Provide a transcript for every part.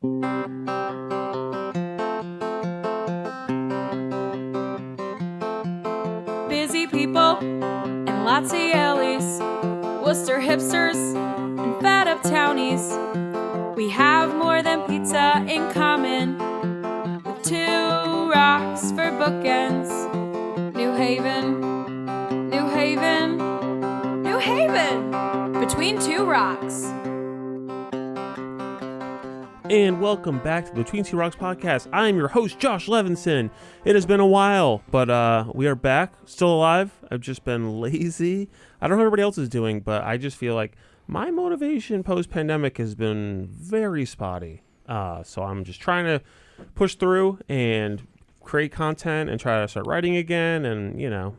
Busy people and lots of yellies, Worcester hipsters and fed up townies. We have more than pizza in common, with two rocks for bookends. New Haven, New Haven, New Haven, between two rocks. And welcome back to the Between Two Rocks podcast. I am your host, Josh Levinson. It has been a while, but we are back, still alive. I've just been lazy. I don't know what everybody else is doing, but I just feel like my motivation post-pandemic has been very spotty. So I'm just trying to push through and create content and try to start writing again and, you know,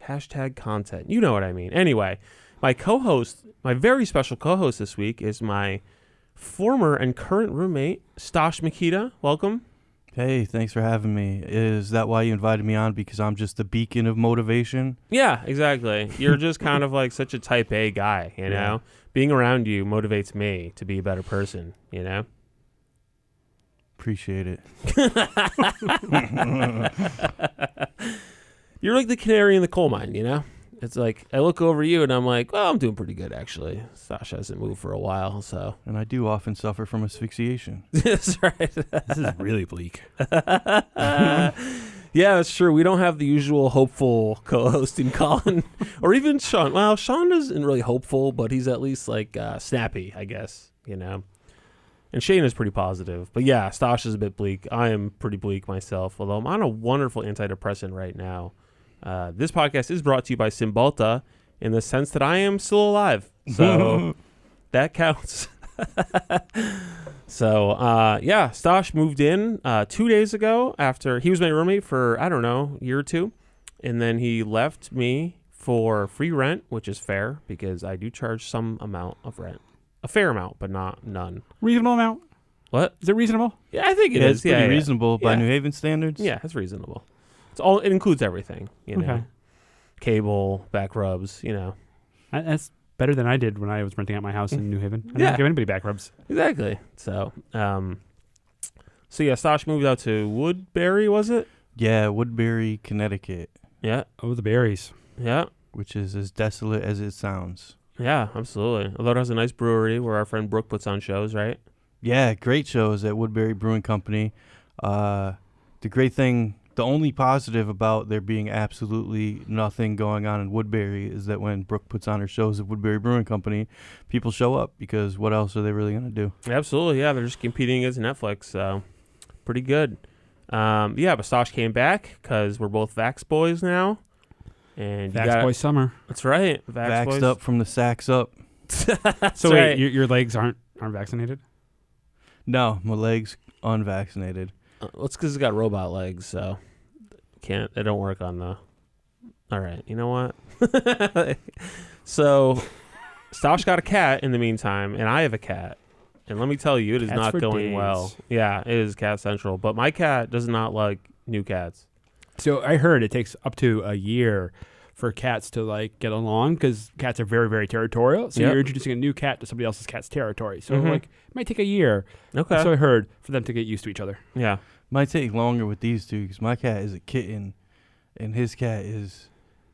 hashtag content. You know what I mean. Anyway, my co-host, my very special co-host this week is my former and current roommate, Stosh Makita. Welcome. Hey, thanks for having me. Is that why you invited me on? Because I'm just the beacon of motivation? Yeah, exactly. You're just kind of like such a type A guy, you know? Being around you motivates me to be a better person, you know? Appreciate it. You're like the canary in the coal mine, you know? It's like, I look over you and I'm like, well, I'm doing pretty good, actually. Sasha hasn't moved for a while, so. And I do often suffer from asphyxiation. That's right. This is really bleak. Yeah, that's true. We don't have the usual hopeful co-hosting Colin or even Sean. Well, Sean isn't really hopeful, but he's at least like snappy, I guess, you know. And Shane is pretty positive. But yeah, Stosh is a bit bleak. I am pretty bleak myself, although I'm on a wonderful antidepressant right now. This podcast is brought to you by Cymbalta in the sense that I am still alive. So that counts. So, yeah, Stosh moved in 2 days ago after he was my roommate for, I don't know, a year or two. And then he left me for free rent, which is fair because I do charge some amount of rent. A fair amount, but not none. Reasonable amount? What? Is it reasonable? Yeah, I think it is. It's pretty reasonable by New Haven standards. Yeah, it's reasonable. It includes everything, you know. Okay. Cable, back rubs, you know. That's better than I did when I was renting out my house in New Haven. I didn't give anybody back rubs. Exactly. So, yeah, Stosh moved out to Woodbury, was it? Yeah, Woodbury, Connecticut. Yeah. Oh, the berries. Yeah. Which is as desolate as it sounds. Yeah, absolutely. Although it has a nice brewery where our friend Brooke puts on shows, right? Yeah, great shows at Woodbury Brewing Company. The great thing, the only positive about there being absolutely nothing going on in Woodbury is that when Brooke puts on her shows at Woodbury Brewing Company, people show up because what else are they really going to do? Absolutely, yeah. They're just competing against Netflix, so pretty good. Yeah, but Stosh came back because we're both Vax boys now. And Vax boy summer. That's right. Vaxxed boys. up from the sacks up. So wait, right. Your legs aren't vaccinated? No, my legs unvaccinated. It's because it's got robot legs, so they don't work on the. All right, you know what? So, Stosh got a cat in the meantime, and I have a cat, and let me tell you, it is not going well. Yeah, it is cat central, but my cat does not like new cats. So I heard it takes up to a year for cats to like get along because cats are very, very territorial. So you're introducing a new cat to somebody else's cat's territory. So like it might take a year. Okay. So I heard for them to get used to each other. Yeah. Might take longer with these two because my cat is a kitten and his cat is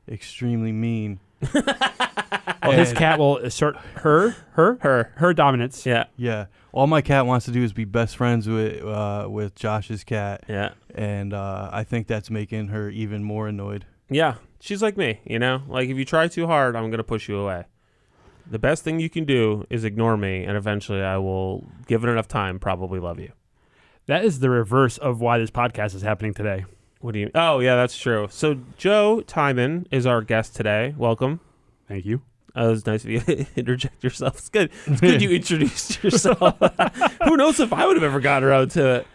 extremely mean. Well, his cat will assert her dominance. Yeah. Yeah. All my cat wants to do is be best friends with Josh's cat. Yeah. And I think that's making her even more annoyed. Yeah. She's like me, you know? Like, if you try too hard, I'm going to push you away. The best thing you can do is ignore me, and eventually I will, given enough time, probably love you. That is the reverse of why this podcast is happening today. What do you... Oh, yeah, that's true. So, Joe Toimin is our guest today. Welcome. Thank you. It was nice of you to interject yourself. It's good. It's good you introduced yourself. Who knows if I would have ever gotten around to it.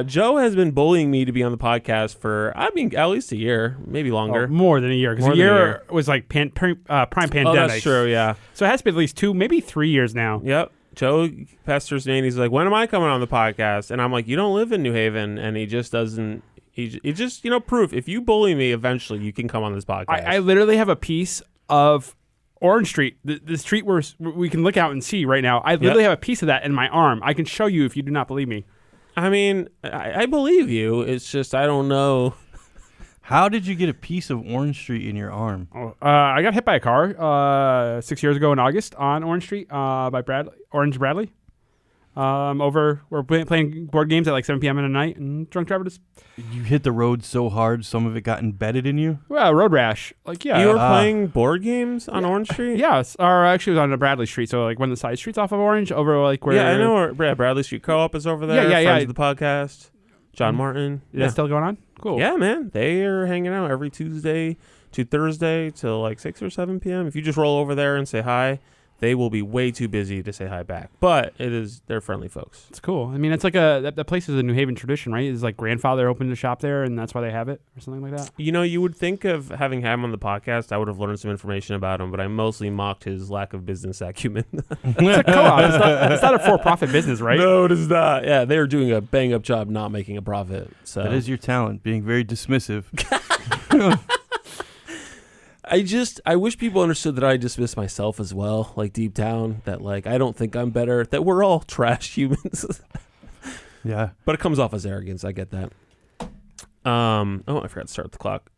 Joe has been bullying me to be on the podcast for, I mean, at least a year, maybe longer. Oh, more than a year, because a year was like prime pandemic. Oh, that's true, yeah. So it has to be at least 2, maybe 3 years now. Yep. Joe pesters me, and he's like, when am I coming on the podcast? And I'm like, you don't live in New Haven. And he just doesn't, he just, you know, proof. If you bully me, eventually you can come on this podcast. I literally have a piece of Orange Street, the street where we can look out and see right now. I literally have a piece of that in my arm. I can show you if you do not believe me. I mean, I believe you. It's just I don't know. How did you get a piece of Orange Street in your arm? I got hit by a car 6 years ago in August on Orange Street by Orange Bradley. We're playing board games at like 7 p.m. in the night, and drunk driver just... You hit the road so hard, some of it got embedded in you? Well, road rash. Like, yeah. You were playing board games on Orange Street? Yeah, or actually it was on Bradley Street, so like one of the side streets off of Orange, over like where... Yeah, I know where Bradley Street Co-op is over there. Friends of the podcast. John Martin. Is that still going on? Cool. Yeah, man. They are hanging out every Tuesday to Thursday till like 6 or 7 p.m. If you just roll over there and say hi, they will be way too busy to say hi back. But they're friendly folks. It's cool. I mean, it's like that place is a New Haven tradition, right? It's like grandfather opened a shop there, and that's why they have it, or something like that. You know, you would think of having him on the podcast, I would have learned some information about him, but I mostly mocked his lack of business acumen. It's a co-op. It's not a for-profit business, right? No, it is not. Yeah, they're doing a bang-up job not making a profit. So that is your talent, being very dismissive. I wish people understood that I dismiss myself as well, like deep down, that like I don't think I'm better, that we're all trash humans. Yeah. But it comes off as arrogance, I get that. I forgot to start the clock.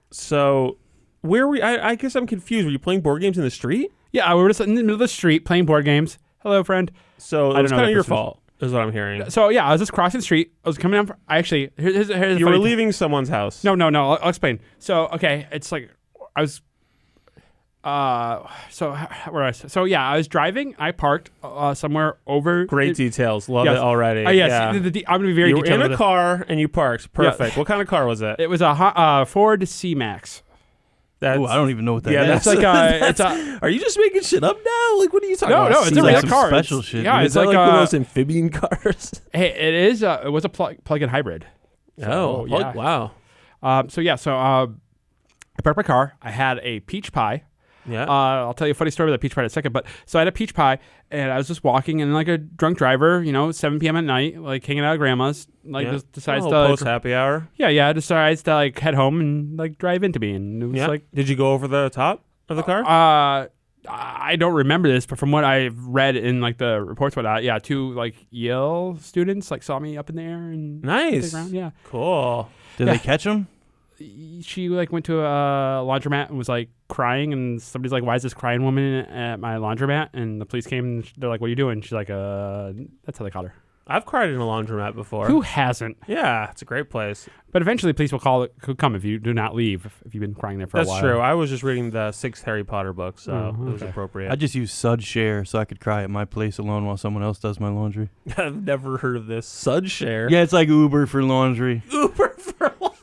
So where were we? I guess I'm confused. Were you playing board games in the street? Yeah, we were just in the middle of the street playing board games. Hello, friend. So it was kind of your fault, is what I'm hearing. So yeah, I was just crossing the street. I was coming down. Here's you were leaving someone's house. No. I'll explain. So okay, it's like I was. I was driving. I parked somewhere over. Great details. Love it already. Yes, yeah. I'm gonna be very. You were in a car and you parked. Perfect. Yeah. What kind of car was it? It was a Ford C-Max. I don't even know what that is. That's like are you just making shit up now? Like, what are you talking about? No, it's a real car. Special shit. Yeah, it's like one of those amphibian cars. Hey, it is. It was a plug-in hybrid. So, yeah. Wow. I parked my car. I had a peach pie. Yeah. I'll tell you a funny story about the peach pie in a second. But so I had a peach pie, and I was just walking, and like a drunk driver, 7 p.m. at night, like hanging out at grandma's, just decides to post happy hour. Yeah, decides to like head home and like drive into me, and it was like. Did you go over the top of the car? I don't remember this, but from what I've read in like the reports, two like Yale students like saw me up in the air and nice. Around. Yeah, cool. Did they catch him? She like went to a laundromat and was like crying, and somebody's like, "Why is this crying woman at my laundromat?" And the police came, and they're like, "What are you doing?" She's like, "That's how they caught her." I've cried in a laundromat before. Who hasn't? Yeah, it's a great place. But eventually, police will come if you do not leave, if you've been crying there for a while. That's true. I was just reading the 6th Harry Potter book, so it was appropriate. I just use Sud Share so I could cry at my place alone while someone else does my laundry. I've never heard of this. Sud Share? Yeah, it's like Uber for laundry. Uber for what?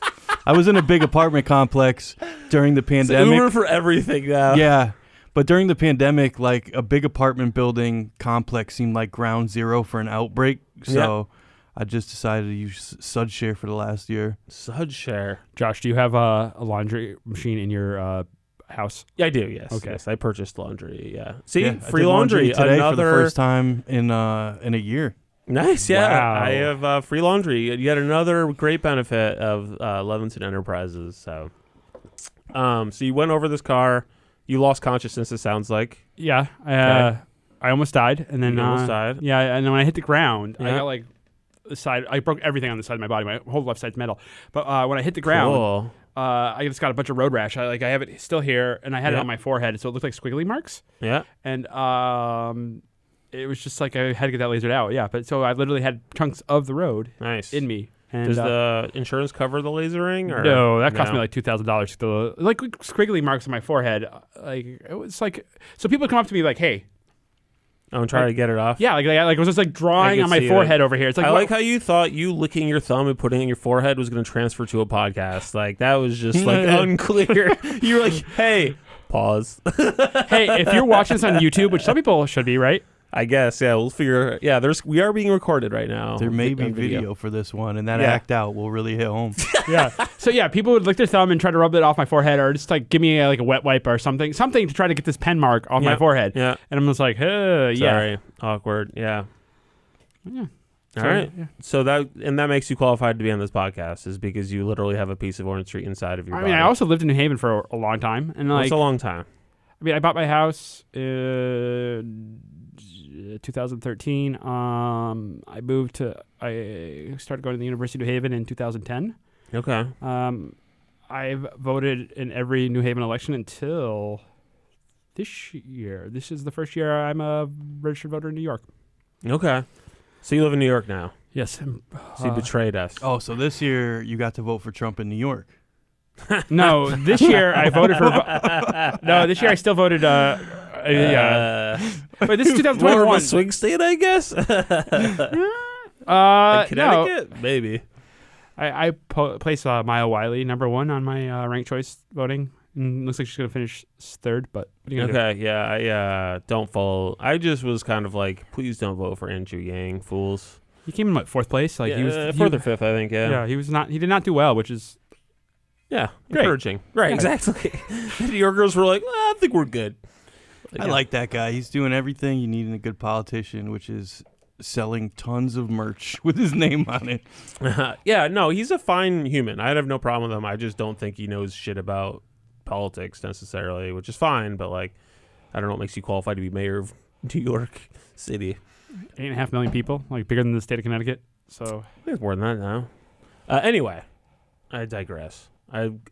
I was in a big apartment complex during the pandemic. It's Uber for everything now. Yeah. But during the pandemic, like a big apartment building complex seemed like ground zero for an outbreak. So I just decided to use Sud Share for the last year. Sud Share. Josh, do you have a laundry machine in your house? Yeah, I do. Yes. Okay. Yes, I purchased laundry. Yeah. See, yeah, free laundry today for the first time in a year. Nice. Yeah. Wow. I have free laundry. Yet another great benefit of Levinson Enterprises. So you went over this car. You lost consciousness, it sounds like. Yeah. I almost died. And then you almost died? Yeah. And then when I hit the ground, I got like the side. I broke everything on the side of my body. My whole left side's metal. But when I hit the ground, I just got a bunch of road rash. I have it still here, and I had it on my forehead, so it looked like squiggly marks. Yeah. And it was just like I had to get that lasered out. Yeah. But so I literally had chunks of the road in me. And does the insurance cover the lasering? Or no, that cost me like $2,000. Like squiggly marks on my forehead. Like it was like, so people come up to me like, "Hey," and try to get it off. Yeah, like it was just like drawing on my forehead over here. It's like I like how you thought you licking your thumb and putting it in your forehead was going to transfer to a podcast. Like that was just like unclear. You were like, "Hey, pause." Hey, if you're watching this on YouTube, which some people should be, right? I guess, yeah, we'll figure. Yeah, we are being recorded right now. There may be video for this one, and that act out will really hit home. Yeah. So yeah, people would lick their thumb and try to rub it off my forehead, or just like give me like a wet wipe or something to try to get this pen mark off my forehead. Yeah. And I'm just like, sorry, awkward. Yeah. Yeah. All right. Yeah. So that makes you qualified to be on this podcast is because you literally have a piece of Orange Street inside of your body. I mean, I also lived in New Haven for a long time, and like what's a long time? I mean, I bought my house in 2013. I started going to the University of New Haven in 2010. Okay. I've voted in every New Haven election until this year. This is the first year I'm a registered voter in New York. Okay. So you live in New York now. Yes. So you betrayed us. Oh, so this year you got to vote for Trump in New York. No, this year I voted for. No, this year I still voted. But this is 2021. More of a swing state, I guess. Like Connecticut, no. Maybe. I placed Maya Wiley #1 on my ranked choice voting. And looks like she's gonna finish third, but what are you gonna do? Yeah, I don't follow. I just was kind of like, please don't vote for Andrew Yang, fools. He came in what, 4th place? Like yeah, he was fourth or fifth, I think. Yeah, he was not. He did not do well, which is great. Encouraging. Right, Yeah. exactly. The New Yorkers were like, I think we're good. I like that guy. He's doing everything you need in a good politician, which is selling tons of merch with his name on it. Yeah, no, he's a fine human. I'd have no problem with him. I just don't think he knows shit about politics necessarily, which is fine, but like, I don't know what makes you qualified to be mayor of New York City. 8.5 million people, like bigger than the state of Connecticut. So I think it's more than that now. Anyway, I digress.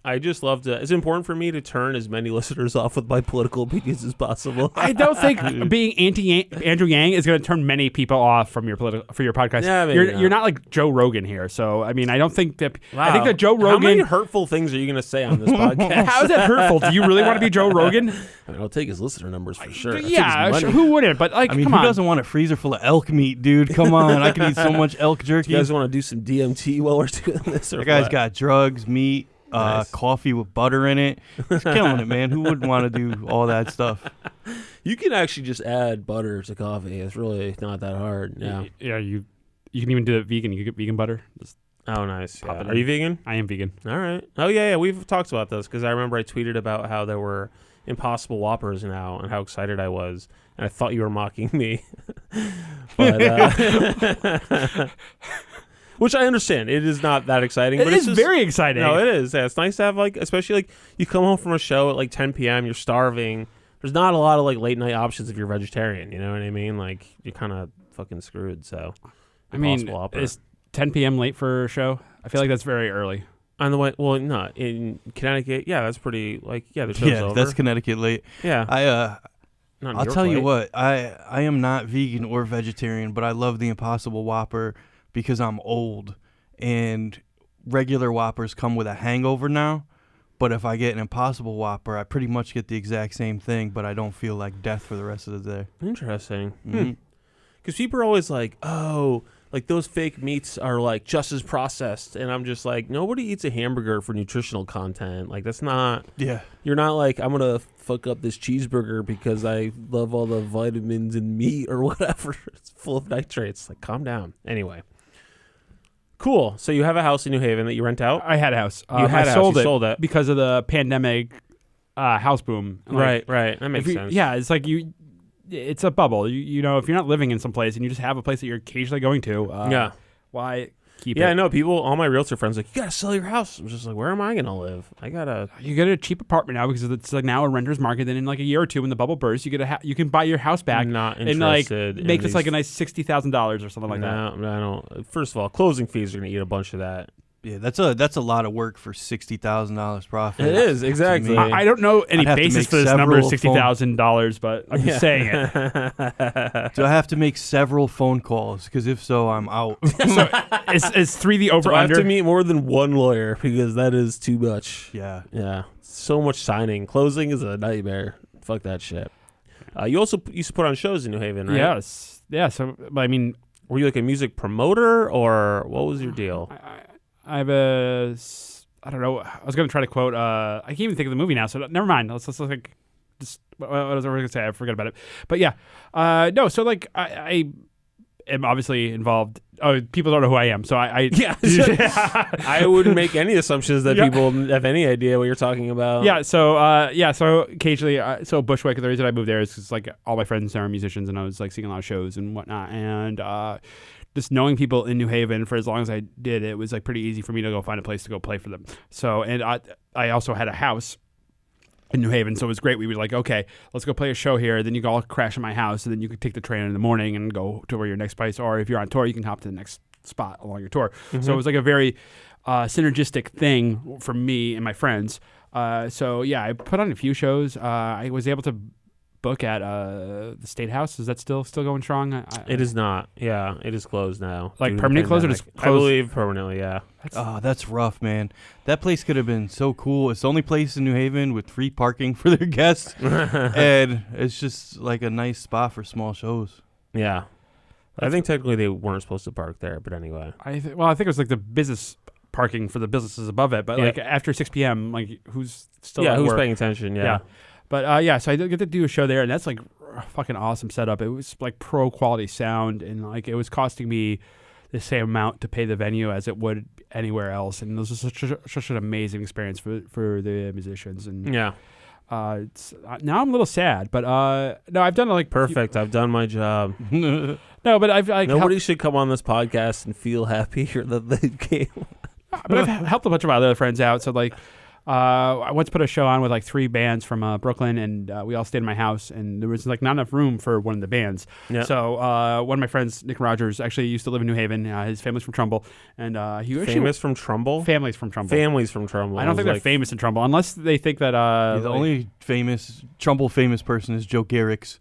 I just love to. It's important for me to turn as many listeners off with my political opinions as possible. I don't think being anti Andrew Yang is going to turn many people off from your podcast. Yeah, you're not like Joe Rogan here, so I mean, I don't think that. Wow. I think that Joe Rogan. How many hurtful things are you going to say on this podcast? How is that hurtful? Do you really want to be Joe Rogan? I mean, I'll take his listener numbers for sure. Yeah, who wouldn't? But like, I mean, come who on. doesn't want a freezer full of elk meat, dude? Come on, I can eat so much elk jerky. You guys want to do some DMT while we're doing this? Or That guy's what? got drugs, meat, Nice. coffee with butter in it. He's killing it, man. Who wouldn't want to do all that stuff? You can actually just add butter to coffee. It's really not that hard. Yeah. Yeah, you can even do it vegan. You can get vegan butter. Just Oh, nice. Pop Yeah. it Are in. you vegan? I am vegan. All right. Oh, yeah. We've talked about this because I remember I tweeted about how there were Impossible Whoppers now and how excited I was. And I thought you were mocking me. But, which I understand. It is not that exciting. It but is it's just, very exciting. No, it is. Yeah, it's nice to have, like, especially, like, you come home from a show at, like, 10 p.m., you're starving. There's not a lot of, like, late-night options if you're vegetarian. You know what I mean? Like, you're kind of fucking screwed, so. I mean, Impossible Whopper. is 10 p.m. late for a show? I feel like that's very early. On the way, well, no, in Connecticut, yeah, that's pretty, like, yeah, the show's Yeah, over. that's Connecticut late. Yeah. Not New I'll York tell you late. what, I am not vegan or vegetarian, but I love the Impossible Whopper because I'm old and regular Whoppers come with a hangover now. But if I get an Impossible Whopper, I pretty much get the exact same thing, but I don't feel like death for the rest of the day. Interesting. Mm-hmm. Because people are always like, oh, like those fake meats are like just as processed. And I'm just like, nobody eats a hamburger for nutritional content. Like, that's not, Yeah. you're not like, I'm going to fuck up this cheeseburger because I love all the vitamins in meat or whatever. It's full of nitrates. Like, calm down. Anyway. Cool. So you have a house in New Haven that you rent out? I had a house. You had I a house. sold You it sold it. because of the pandemic house boom. Like, Right. That makes if you- sense. Yeah, it's like it's a bubble. You know, if you're not living in some place and you just have a place that you're occasionally going to, Yeah. why keep Yeah, it? I know. People, all my realtor friends, like, you gotta sell your house. I'm just like, where am I gonna live? I gotta. You get a cheap apartment now because it's like now a renter's market. Then in like a year or two, when the bubble bursts, you get you can buy your house back Not and like interested in make this like these- a nice $60,000 or something like that. No, I don't. First of all, closing fees are gonna eat a bunch of that. Yeah, that's a lot of work for $60,000 profit. It is, exactly. me. I don't know any I'd have to basis make for this number, several $60,000, but I'm just saying it. Do I have to make several phone calls? Because if so, I'm out. So is 3 the over So I have under? to meet more than one lawyer because that is too much. Yeah. Yeah, so much signing. Closing is a nightmare. Fuck that shit. You also used to put on shows in New Haven, right? Yes. Yeah. So I mean, Were you like a music promoter or what was your deal? I have I don't know. I was gonna try to quote. I can't even think of the movie now. So never mind. Let's like just what was I going to say? I forgot about it. But yeah, no. So like I am obviously involved. Oh, people don't know who I am. So I Yeah. I wouldn't make any assumptions that Yeah. people have any idea what you're talking about. Yeah, so so occasionally, so Bushwick. The reason I moved there is because like all my friends are musicians, and I was like seeing a lot of shows and whatnot, and just knowing people in New Haven for as long as I did, it was like pretty easy for me to go find a place to go play for them. So, and I also had a house in New Haven, so it was great. We were like, okay, let's go play a show here. Then you go all crash at my house, and then you could take the train in the morning and go to where your next place. Or if you're on tour, you can hop to the next spot along your tour. So it was like a very synergistic thing for me and my friends. So yeah, I put on a few shows. I was able to book at the State House. Is that still going strong? It is not. Yeah, it is closed now. Like permanent closed or just closed? I believe permanently, yeah. That's rough, man. That place could have been so cool. It's the only place in New Haven with free parking for their guests. And it's just like a nice spot for small shows. Yeah. I think technically they weren't supposed to park there, but anyway. I think it was like the business parking for the businesses above it, but like after 6 p.m., like who's still at who's work? paying attention? Yeah. But so I did get to do a show there, and that's like a fucking awesome setup. It was like pro quality sound, and like it was costing me the same amount to pay the venue as it would anywhere else, and it was such an amazing experience for the musicians. And now I'm a little sad, but no, I've done like perfect. I've done my job. No, but I've like nobody should come on this podcast and feel happy that they came. But I've helped a bunch of my other friends out. So like, I once put a show on with like 3 bands from Brooklyn, and we all stayed in my house, and there was like not enough room for one of the bands. Yeah. So one of my friends, Nick Rogers, actually used to live in New Haven. His family's from Trumbull, and he actually famous from Trumbull. Family's from Trumbull. Families from Trumbull. I don't think they're famous in Trumbull, unless they think that the only Trumbull famous person is Joe Garrix,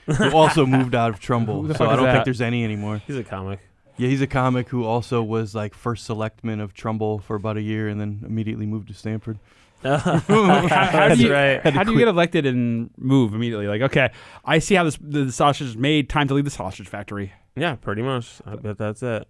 who also moved out of Trumbull. So I don't think there's any anymore. He's a comic. Yeah, he's a comic who also was like first selectman of Trumbull for about a year and then immediately moved to Stanford. How do you get elected and move immediately? Like, okay, I see how the sausage is made. Time to leave the sausage factory. Yeah, pretty much. I bet that's it.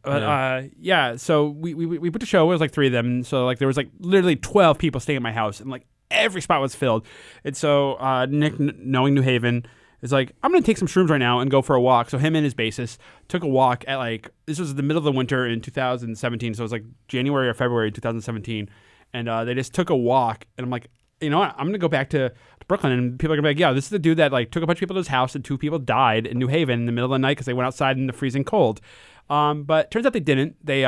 So we put the show. It was like 3 of them. So like there was like literally 12 people staying at my house, and like every spot was filled. And so Nick, knowing New Haven, is like, I'm going to take some shrooms right now and go for a walk. So him and his bassist took a walk at like, this was the middle of the winter in 2017. So it was like January or February 2017. And they just took a walk. And I'm like, you know what? I'm going to go back to Brooklyn. And people are going to be like, yeah, this is the dude that like took a bunch of people to his house and 2 people died in New Haven in the middle of the night because they went outside in the freezing cold. But turns out they didn't. They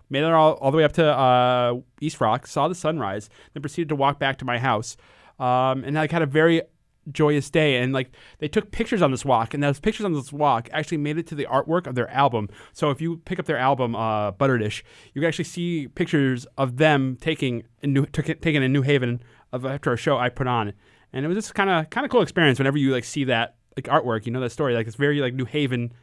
made it all the way up to East Rock, saw the sunrise, then proceeded to walk back to my house. And like had a very joyous day, and like they took pictures on this walk, and those pictures on this walk actually made it to the artwork of their album. So if you pick up their album Butterdish, you can actually see pictures of them taken in New Haven after a show I put on, and it was just kind of cool experience whenever you like see that like artwork, you know, that story, like it's very like New Haven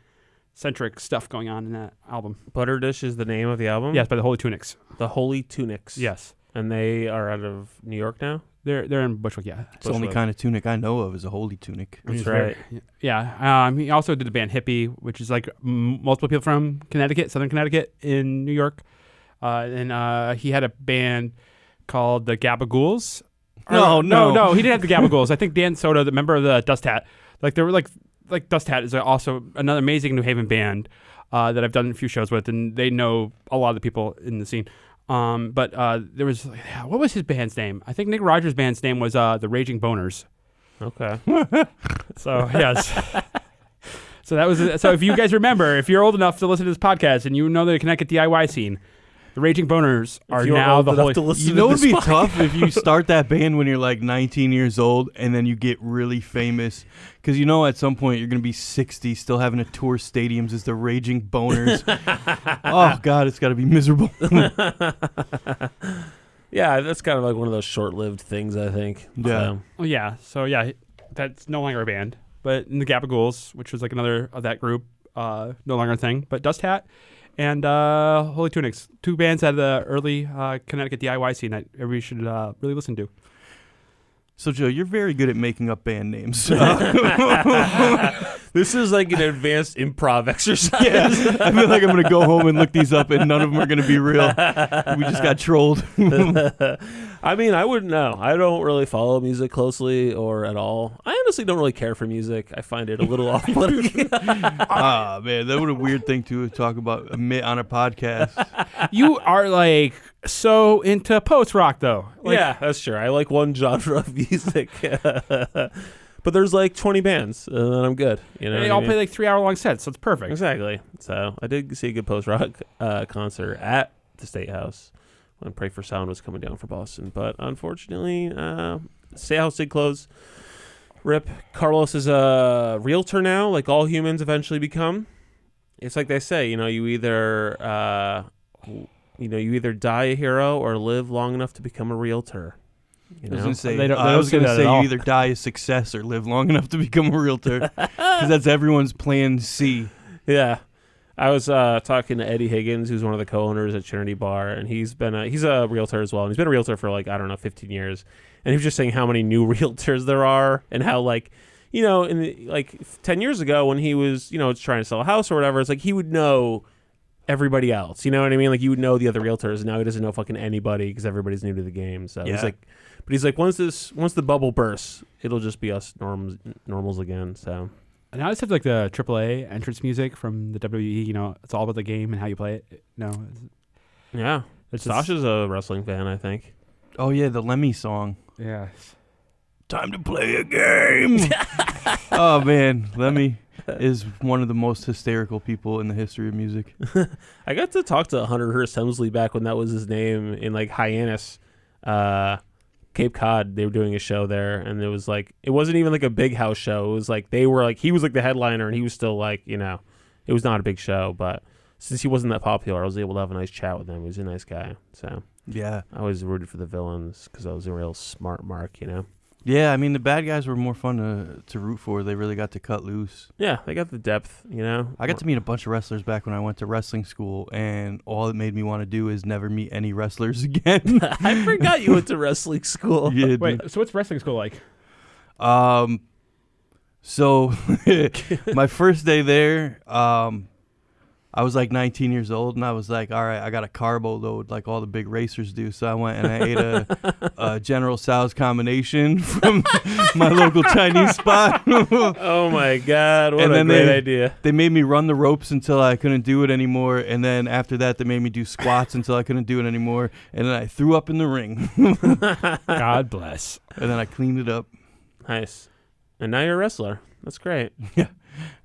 centric stuff going on in that album. Butterdish is the name of the album? Yes, by the Holy Tunics. The Holy Tunics. Yes. And they are out of New York now? They're in Bushwick, yeah. It's the only kind of tunic I know of is a holy tunic. That's right. Yeah. He also did the band Hippie, which is like multiple people from Connecticut, Southern Connecticut in New York. And he had a band called the Gabagools. No, he didn't have the Gabagools. I think Dan Soda, the member of the Dust Hat, like they were like Dust Hat is also another amazing New Haven band that I've done a few shows with, and they know a lot of the people in the scene. But there was, what was his band's name? I think Nick Rogers' band's name was the Raging Boners. Okay. So yes. So that was so if you guys remember, if you're old enough to listen to this podcast and you know the Connecticut DIY scene, the Raging Boners are now the whole. You know, it would be tough if you start that band when you're like 19 years old and then you get really famous. Because you know at some point you're going to be 60, still having to tour stadiums as the Raging Boners. Oh, God, it's got to be miserable. Yeah, that's kind of like one of those short-lived things, I think. Yeah. So yeah, that's no longer a band. But in the Gabagools, which was like another of that group, no longer a thing. But Dust Hat and Holy Tunics, 2 bands out of the early Connecticut DIY scene that everybody should really listen to. So, Joe, you're very good at making up band names. This is like an advanced improv exercise. Yes. I feel like I'm going to go home and look these up, and none of them are going to be real. We just got trolled. I mean, I wouldn't know. I don't really follow music closely or at all. I honestly don't really care for music. I find it a little off-putting. Ah, man, that would a weird thing to talk about on a podcast. You are like so into post-rock, though. Like, yeah, that's true. I like one genre of music. But there's like 20 bands, and then I'm good. You know, they all play like 3-hour-long sets, so it's perfect. Exactly. So I did see a good post-rock concert at the State House when Pray for Sound was coming down for Boston. But unfortunately, Steakhouse did close. Rip. Carlos is a realtor now, like all humans eventually become. It's like they say, you either die a hero or live long enough to become a realtor. I was going to say, you either die a success or live long enough to become a realtor, because that's everyone's plan C. Yeah. I was talking to Eddie Higgins, who's one of the co-owners at Trinity Bar, and he's a realtor as well, and he's been a realtor for 15 years. And he was just saying how many new realtors there are, and how in 10 years ago when he was trying to sell a house or whatever, it's like he would know everybody else. You know what I mean? Like you would know the other realtors, and now he doesn't know fucking anybody because everybody's new to the game. So yeah. He's like, once the bubble bursts, it'll just be us normals again. So. And I just have like the AAA entrance music from the WWE. It's all about the game and how you play it. Yeah. Sasha's a wrestling fan, I think. Oh yeah, the Lemmy song. Yeah. Time to play a game. Oh man, Lemmy is one of the most hysterical people in the history of music. I got to talk to Hunter Hearst Helmsley back when that was his name in Hyannis, Cape Cod. They were doing a show there, and it was it wasn't even a big house show. It was he was the headliner, and he was still it was not a big show, but since he wasn't that popular, I was able to have a nice chat with him. He was a nice guy, so yeah, I always rooted for the villains because I was a real smart mark, Yeah, I mean the bad guys were more fun to root for. They really got to cut loose. Yeah, they got the depth, I got to meet a bunch of wrestlers back when I went to wrestling school, and all it made me want to do is never meet any wrestlers again. I forgot you went to wrestling school. Yeah, wait, so what's wrestling school like? So my first day there, I was 19 years old, and I was like, all right, I got a carbo load like all the big racers do. So I went and I ate a General Tso's combination from my local Chinese spot. Oh, my God. What a great idea. They made me run the ropes until I couldn't do it anymore. And then after that, they made me do squats until I couldn't do it anymore. And then I threw up in the ring. God bless. And then I cleaned it up. Nice. And now you're a wrestler. That's great. Yeah.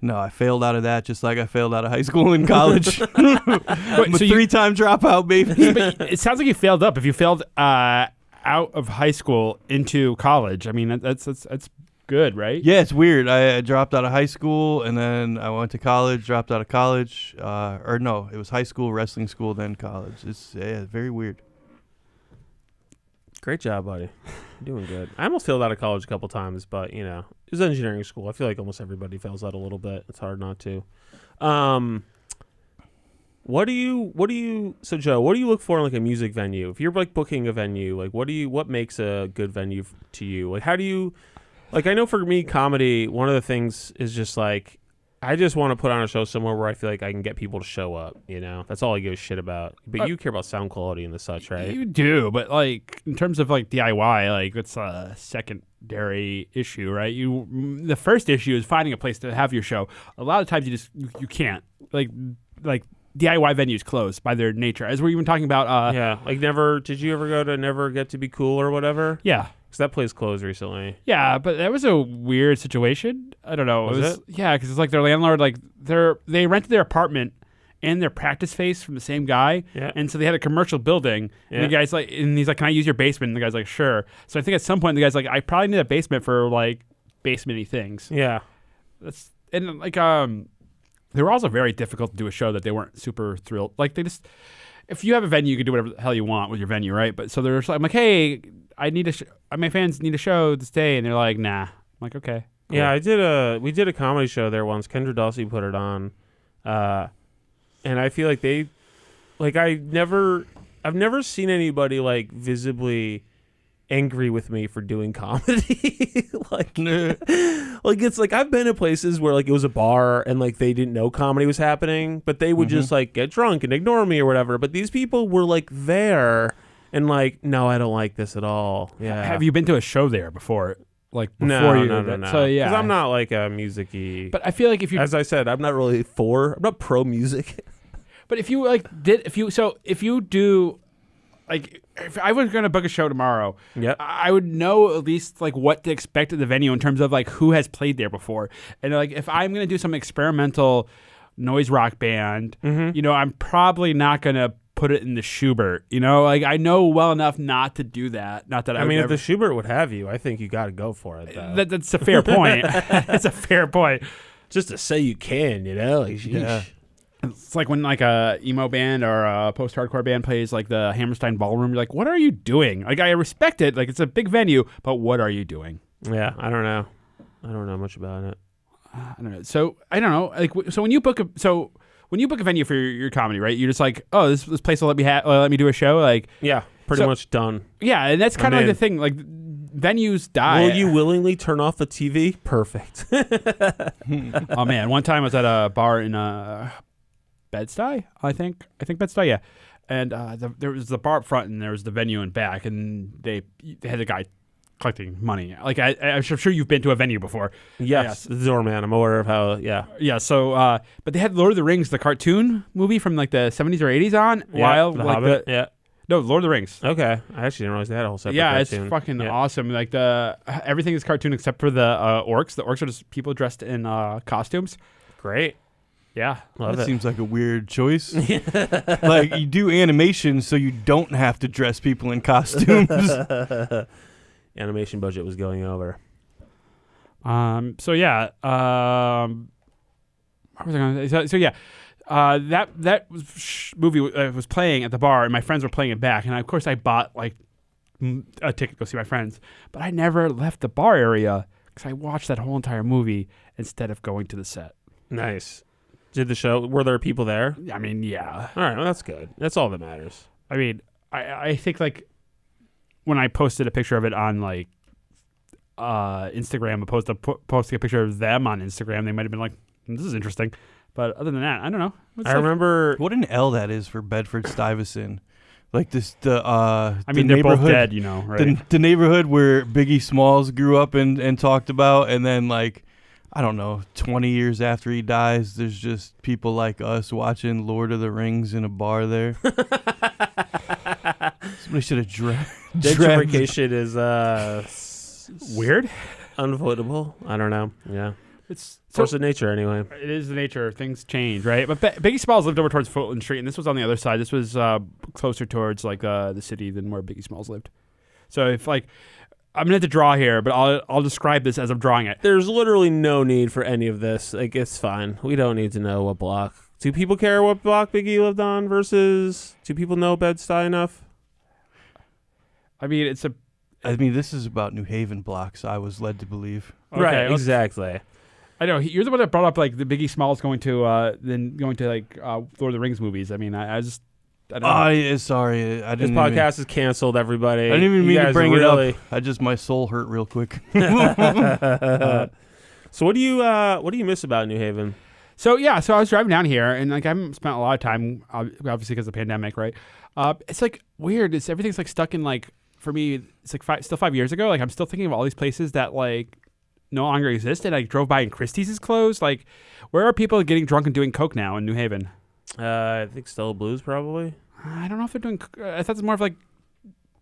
No, I failed out of that just like I failed out of high school and college. I'm a three-time dropout, baby. But it sounds like you failed up. If you failed out of high school into college, I mean, that's good, right? Yeah, it's weird. I dropped out of high school, and then I went to college, dropped out of college. It was high school, wrestling school, then college. It's very weird. Great job, buddy. You're doing good. I almost failed out of college a couple times, but it was engineering school. I feel like almost everybody fails out a little bit. It's hard not to. So Joe, what do you look for in a music venue? If you're booking a venue, what makes a good venue to you? How do you, I know for me, comedy, one of the things is just I just want to put on a show somewhere where I feel like I can get people to show up, That's all I give a shit about. But you care about sound quality and the such, right? You do, but in terms of DIY, it's a secondary issue, right? The first issue is finding a place to have your show. A lot of times you can't. DIY venues close by their nature. As we're even talking about did you ever go to Never Get to Be Cool or whatever? Yeah. Because that place closed recently. Yeah, but that was a weird situation. I don't know. Was it? Yeah, because it's their landlord, they rented their apartment and their practice space from the same guy. Yeah. And so they had a commercial building. Yeah. And the guy's and he's like, can I use your basement? And the guy's like, sure. So I think at some point the guy's like, I probably need a basement for basement-y things. Yeah. They were also very difficult to do a show that they weren't super thrilled. If you have a venue, you can do whatever the hell you want with your venue, right? But so I'm like, hey, my fans need a show this day, and they're like, nah. I'm like, okay. Cool. Yeah, we did a comedy show there once. Kendra Dawsey put it on, and I feel like I've never seen anybody visibly angry with me for doing comedy. It's I've been to places where it was a bar and they didn't know comedy was happening, but they would just get drunk and ignore me or whatever. But these people were there and no, I don't like this at all. Yeah. Have you been to a show there before? No. So yeah, because I'm not a music-y. But I feel if you, as I said, I'm not pro music. But if you if you do. If I was going to book a show tomorrow, yep. I would know at least what to expect at the venue in terms of who has played there before. And if I'm going to do some experimental noise rock band, I'm probably not going to put it in the Schubert. You know, like I know well enough not to do that. Not that I mean, would if the Schubert would have you, I think you got to go for it. Though. That's a fair point. It's a fair point. Just to say you can, you know. Like, Yeah. It's like when like a emo band or a post-hardcore band plays like the Hammerstein Ballroom. You're like, what are you doing? Like I respect it. Like it's a big venue, but what are you doing? Yeah, I don't know. I don't know much about it. I don't know. So I don't know. Like so when you book a venue for your comedy, right? You're just like, oh, this place will let me do a show. Like Yeah, pretty much done. Yeah, and that's kind of like the thing. Like venues die. Will you willingly turn off the TV? Perfect. Oh man, one time I was at a bar in Bed-Stuy, I think Bed-Stuy, yeah. And there was the bar up front, and there was the venue in back, and they had a guy collecting money. Like I'm sure you've been to a venue before. Yes, the doorman. I'm aware of how. Yeah. Yeah. So, but they had Lord of the Rings, the cartoon movie from like the 70s or 80s on. Yeah, the Hobbit. Yeah. No, Lord of the Rings. Okay, I actually didn't realize they had a whole separate. Yeah, cartoon. it's fucking awesome. Like everything is cartoon except for the orcs. The orcs are just people dressed in costumes. Great. Yeah, Love that it. seems like a weird choice. Like you do animation so you don't have to dress people in costumes. Animation budget was going over. So yeah. What was I going to say? So yeah. That movie was playing at the bar, and my friends were playing it back. And of course, I bought like a ticket to go see my friends, but I never left the bar area because I watched that whole entire movie instead of going to the set. Nice. Did the show? Were there people there? I mean, yeah. All right, well that's good. That's all that matters. I mean, I think like when I posted a picture of it on like Instagram, opposed to posting a picture of them on Instagram, they might have been like, "This is interesting." But other than that, I don't know. I remember what an L that is for Bedford-Stuyvesant. Like this, I mean, they're both dead, you know, right? The neighborhood where Biggie Smalls grew up and talked about, and then like, I don't know, 20 years after he dies, there's just people like us watching Lord of the Rings in a bar there. Somebody should have gentrification is weird, unavoidable. I don't know. Yeah. It's force of nature, anyway. It is the nature. Things change, right? But Biggie Smalls lived over towards Fulton Street, and this was on the other side. This was closer towards like the city than where Biggie Smalls lived. So if like I'm gonna have to draw here, but I'll describe this as I'm drawing it. There's literally no need for any of this. Like it's fine. We don't need to know what block. Do people care what block Biggie lived on versus do people know Bed-Stuy enough? I mean, this is about New Haven blocks. I was led to believe. Okay, right. Exactly. I know you're the one that brought up like the Biggie Smalls going to like Lord of the Rings movies. I mean, I don't know. Oh, yeah, sorry, I didn't. This podcast is canceled. Everybody, I didn't even mean to bring it up. My soul hurt real quick. So what do you miss about New Haven? So I was driving down here, and like I haven't spent a lot of time, obviously because of the pandemic, right? It's like weird. Everything's like stuck in like for me. It's like still 5 years ago. Like I'm still thinking of all these places that like no longer exist. And I drove by and Christie's is closed. Like, where are people getting drunk and doing coke now in New Haven? I think Stella Blues probably. I don't know if they're doing. I thought it's more of like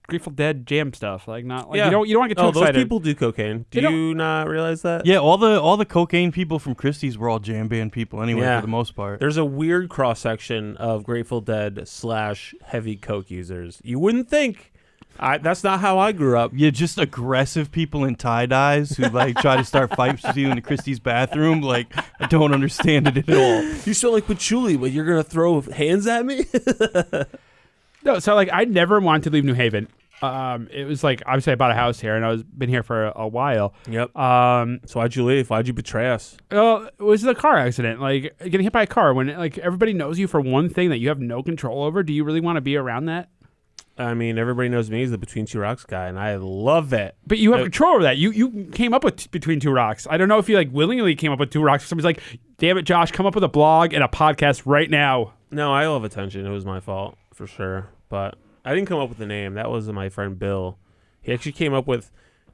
Grateful Dead jam stuff. Like not. Like, yeah. You don't want to get too excited. Those people do cocaine. Do you not realize that? Yeah, all the cocaine people from Christie's were all jam band people anyway, for the most part. There's a weird cross section of Grateful Dead / heavy coke users. You wouldn't think. That's not how I grew up. Yeah, just aggressive people in tie-dyes who like try to start fights with you in the Christie's bathroom. Like, I don't understand it at all. You smell like patchouli, but you're going to throw hands at me? No, so like I never wanted to leave New Haven. It was like, obviously I bought a house here and I was been here for a while. Yep. So why'd you leave? Why'd you betray us? Well, it was a car accident. Like getting hit by a car when like everybody knows you for one thing that you have no control over. Do you really want to be around that? I mean, everybody knows me as the Between Two Rocks guy, and I love it. But you have control over that. You came up with Between Two Rocks. I don't know if you like willingly came up with Two Rocks. Somebody's like, damn it, Josh, come up with a blog and a podcast right now. No, I love attention. It was my fault for sure. But I didn't come up with the name. That was my friend Bill. He actually came up with.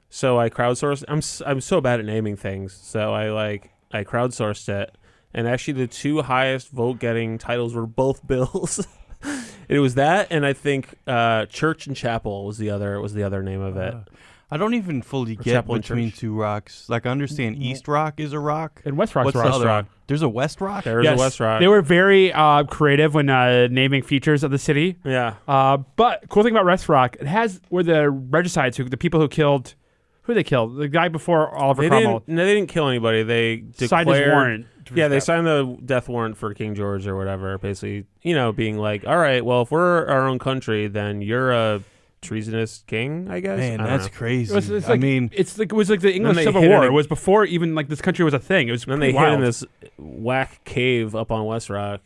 So I crowdsourced. I'm so bad at naming things. So I crowdsourced it, and actually the two highest vote getting titles were both Bill's. It was that, and I think Church and Chapel was the other name of it. I don't even fully get Chapel and between Church. two rocks. Like, I understand East Rock is a rock. And West Rock's What's a the rock. other rock? There's a West Rock? There's a West Rock. They were very creative when naming features of the city. Yeah. But cool thing about West Rock, it has where the regicides, the people who killed, who they killed, the guy before Oliver Cromwell. They didn't kill anybody. They declared, signed his warrant. Yeah, they signed the death warrant for King George or whatever. Basically, being like, all right, well, if we're our own country, then you're a treasonous king, I guess. Man, I don't that's know. crazy. It's like, it was like the English they Civil hid War. in a- it was before even like this country was a thing. It was And then they wild. hid in this whack cave up on West Rock.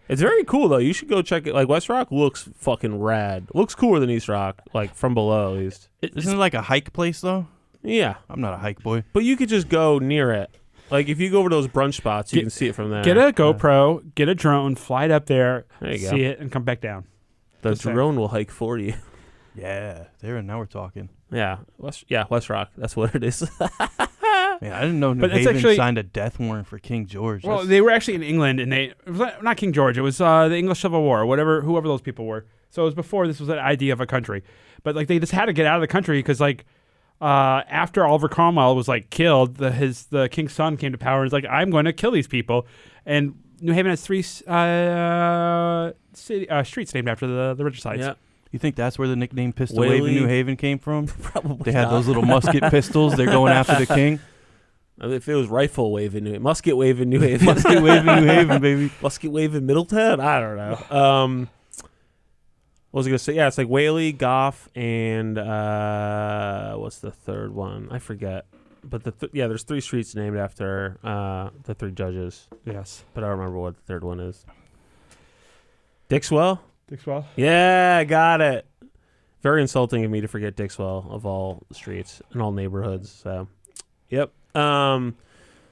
It's very cool though. You should go check it. Like West Rock looks fucking rad. Looks cooler than East Rock, like from below at least. Isn't it like a hike place, though? Yeah, I'm not a hike boy. but you could just go near it. Like if you go over to those brunch spots, you can see it from there. Get a GoPro, get a drone, fly it up there, There you go. see it, and come back down. The Just saying. drone will hike for you. Yeah, now we're talking. Yeah, West Rock. That's what it is. Man, I didn't know New But it's Haven actually- signed a death warrant for King George. Well, That's- they were actually in England, and it was not King George. It was the English Civil War, whoever those people were. So it was before this was an idea of a country. But like they just had to get out of the country because like after Oliver Cromwell was like killed, the king's son came to power and was like, I'm going to kill these people. And New Haven has 3 streets named after the regicides. Yeah, You think that's where the nickname Pistol Whaley? Wave in New Haven came from? probably. They had not. those little musket pistols. They're going after the king. If it was rifle wave in New Musket wave in New Haven, Musket Wave in New Haven, baby. Musket wave in Middletown. I don't know. What was I gonna say? Yeah, it's like Whaley, Goff, and what's the third one? I forget. But there's 3 streets named after the 3 judges. Yes. But I don't remember what the third one is. Dixwell? Dixwell. Yeah, got it. Very insulting of me to forget Dixwell of all streets and all neighborhoods. So, yep.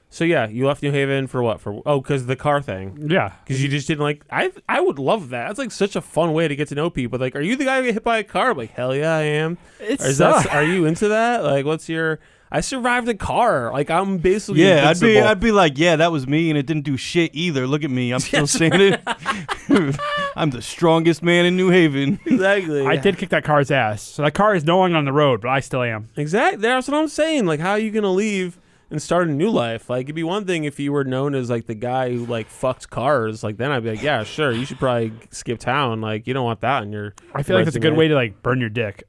So yeah, you left New Haven for what? Because the car thing. Yeah. Because you just didn't like. I would love that. That's like such a fun way to get to know people. Like, are you the guy who get hit by a car? I'm like, hell yeah, I am. Are you into that? Like, what's your? I survived a car. Like, I'm basically invincible. I'd be like, yeah, that was me, and it didn't do shit either. Look at me, I'm still standing. I'm the strongest man in New Haven. Exactly. I did kick that car's ass. So that car is no longer on the road, but I still am. Exactly. That's what I'm saying. Like, how are you gonna leave and start a new life? Like, it'd be one thing if you were known as like the guy who like fucked cars. Like, then I'd be like, yeah, sure, you should probably skip town. Like, you don't want that in your. I feel like that's a good resume. way to like burn your dick.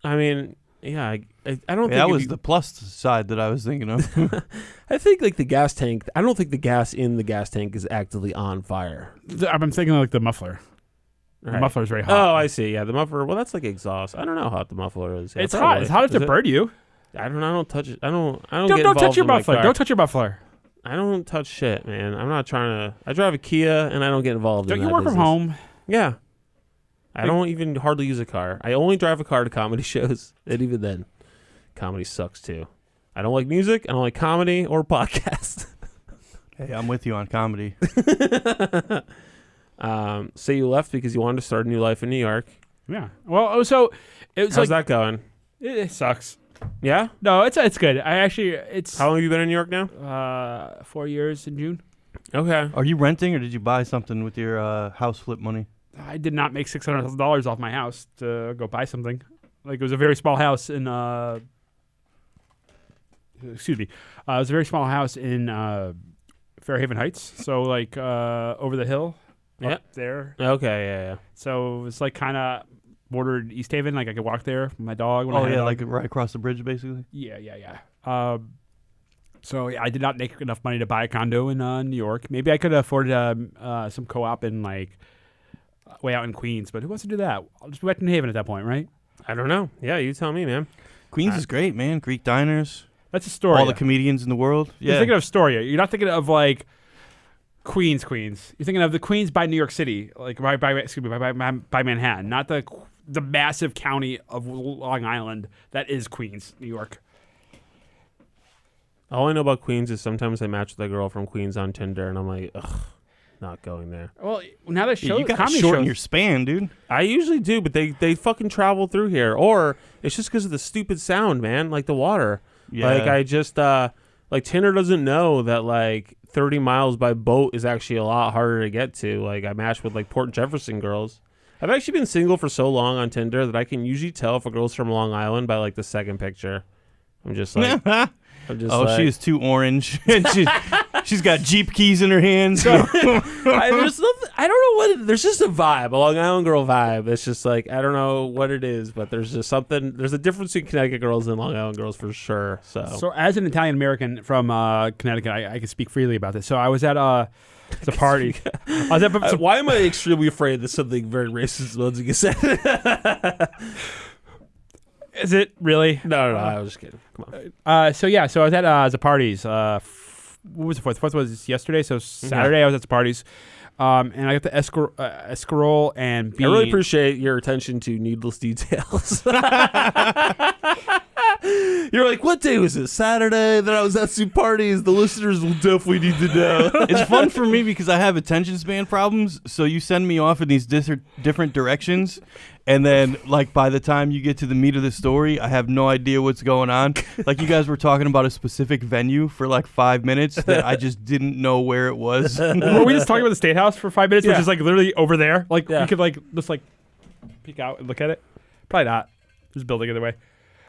I mean, yeah, I don't think That if was you- the plus side that I was thinking of. I think like the gas tank. I don't think the gas in the gas tank is actively on fire. I'm thinking like the muffler. The Right. muffler's very hot. Oh, I see. Yeah, the muffler. Well, that's like exhaust. I don't know how hot the muffler is. Yeah, It's probably. hot. It's hot enough Is to it? burn you. I don't touch it. I don't get Don't involved touch your in my muffler. car. Don't touch your muffler. I don't touch shit, man. I'm not trying to. I drive a Kia and I don't get involved Don't in you that work from business. home? Yeah. I don't even hardly use a car. I only drive a car to comedy shows, and even then, comedy sucks too. I don't like music. I don't like comedy or podcasts. Hey, I'm with you on comedy. So you left because you wanted to start a new life in New York. Yeah. Well, so it was How's like that going? it sucks. Yeah. No, it's good. It's How long have you been in New York now? 4 years in June. Okay. Are you renting, or did you buy something with your house flip money? I did not make $600,000 off my house to go buy something. Like it was a very small house in excuse me. It was a very small house in Fairhaven Heights. So like over the hill Yeah. up there. Okay. Yeah. So it was like kind of bordered East Haven. Like I could walk there with my dog. When I Oh, had a yeah, dog. like right across the bridge, basically? Yeah. So yeah, I did not make enough money to buy a condo in New York. Maybe I could have afforded some co-op in like way out in Queens, but who wants to do that? I'll just go back to New Haven at that point, right? I don't know. Yeah, you tell me, man. Queens is great, man. Greek diners. That's Astoria. All the comedians in the world. You're Yeah. thinking of Astoria. You're not thinking of like Queens. You're thinking of the Queens by New York City, like by Manhattan, not the massive county of Long Island that is Queens, New York. All I know about Queens is sometimes I match with a girl from Queens on Tinder, and I'm like, ugh, not going there. Well, now that Yeah, you got to comedy shorten shows, your span, dude. I usually do, but they fucking travel through here, or it's just because of the stupid sound, man. Like the water. Yeah. Like I just like Tinder doesn't know that like 30 miles by boat is actually a lot harder to get to. Like I matched with like Port Jefferson girls. I've actually been single for so long on Tinder that I can usually tell if a girl's from Long Island by like the second picture. I'm just like, she is too orange. She's got Jeep keys in her hands. So. I don't know what there's just a vibe, a Long Island girl vibe. It's just like, I don't know what it is, but there's just something. There's a difference between Connecticut girls and Long Island girls for sure. So as an Italian American from Connecticut, I can speak freely about this. So I was at the party. Why am I extremely afraid that something very racist is about to get said? Is it really? No, I was just kidding. Come on. So I was at the parties. What was the 4th? The 4th was yesterday. So Saturday I was at the parties. And I got the escarole and bean. I really appreciate your attention to needless details. You're like, what day was it? Saturday? Then I was at some parties. The listeners will definitely need to know. It's fun for me because I have attention span problems. So you send me off in these different directions. And then, like, by the time you get to the meat of the story, I have no idea what's going on. Like, you guys were talking about a specific venue for, like, 5 minutes that I just didn't know where it was. Were we just talking about the State House for 5 minutes, which is, like, literally over there? Like, we could, like, just, like, peek out and look at it? Probably not. There's a building either way.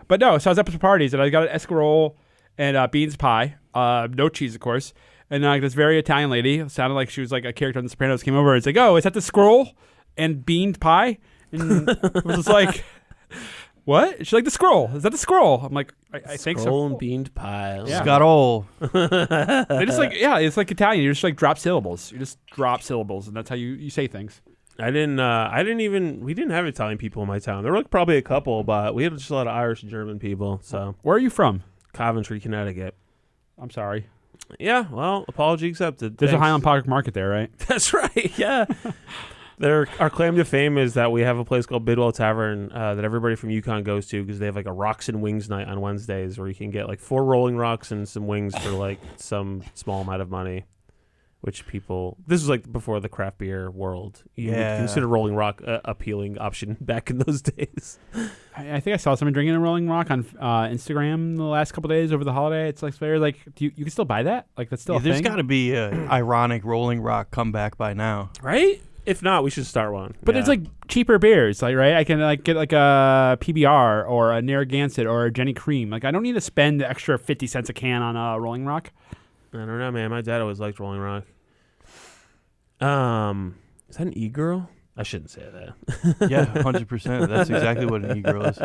But no, so I was up at the parties, and I got an escarole and beans pie. No cheese, of course. And this very Italian lady, sounded like she was, like, a character on The Sopranos, came over and was like, oh, is that the scroll and bean pie? And it was just like, what? She's like, the scroll. Is that the scroll? I'm like, I think so. Scroll and beaned pie. Yeah. Scarole. They just like, it's like Italian. You just like drop syllables. You just drop syllables, and that's how you say things. We didn't have Italian people in my town. There were like probably a couple, but we had just a lot of Irish and German people. So where are you from? Coventry, Connecticut. I'm sorry. Yeah, well, apology accepted. There's a Highland Park market there, right? That's right, yeah. Our claim to fame is that we have a place called Bidwell Tavern that everybody from Yukon goes to because they have like a rocks and wings night on Wednesdays where you can get like 4 rolling rocks and some wings for like some small amount of money, which this was like before the craft beer world. You would consider Rolling Rock a appealing option back in those days. I think I saw someone drinking a Rolling Rock on Instagram the last couple of days over the holiday. It's like very like, you can still buy that? Like that's still a thing? There's got to be an ironic Rolling Rock comeback by now. Right? If not, we should start one. But it's like cheaper beers, like right? I can like get like a PBR or a Narragansett or a Jenny Cream. Like I don't need to spend the extra 50 cents a can on a Rolling Rock. I don't know, man. My dad always liked Rolling Rock. Is that an e-girl? I shouldn't say that. Yeah, 100%. That's exactly what an e-girl is.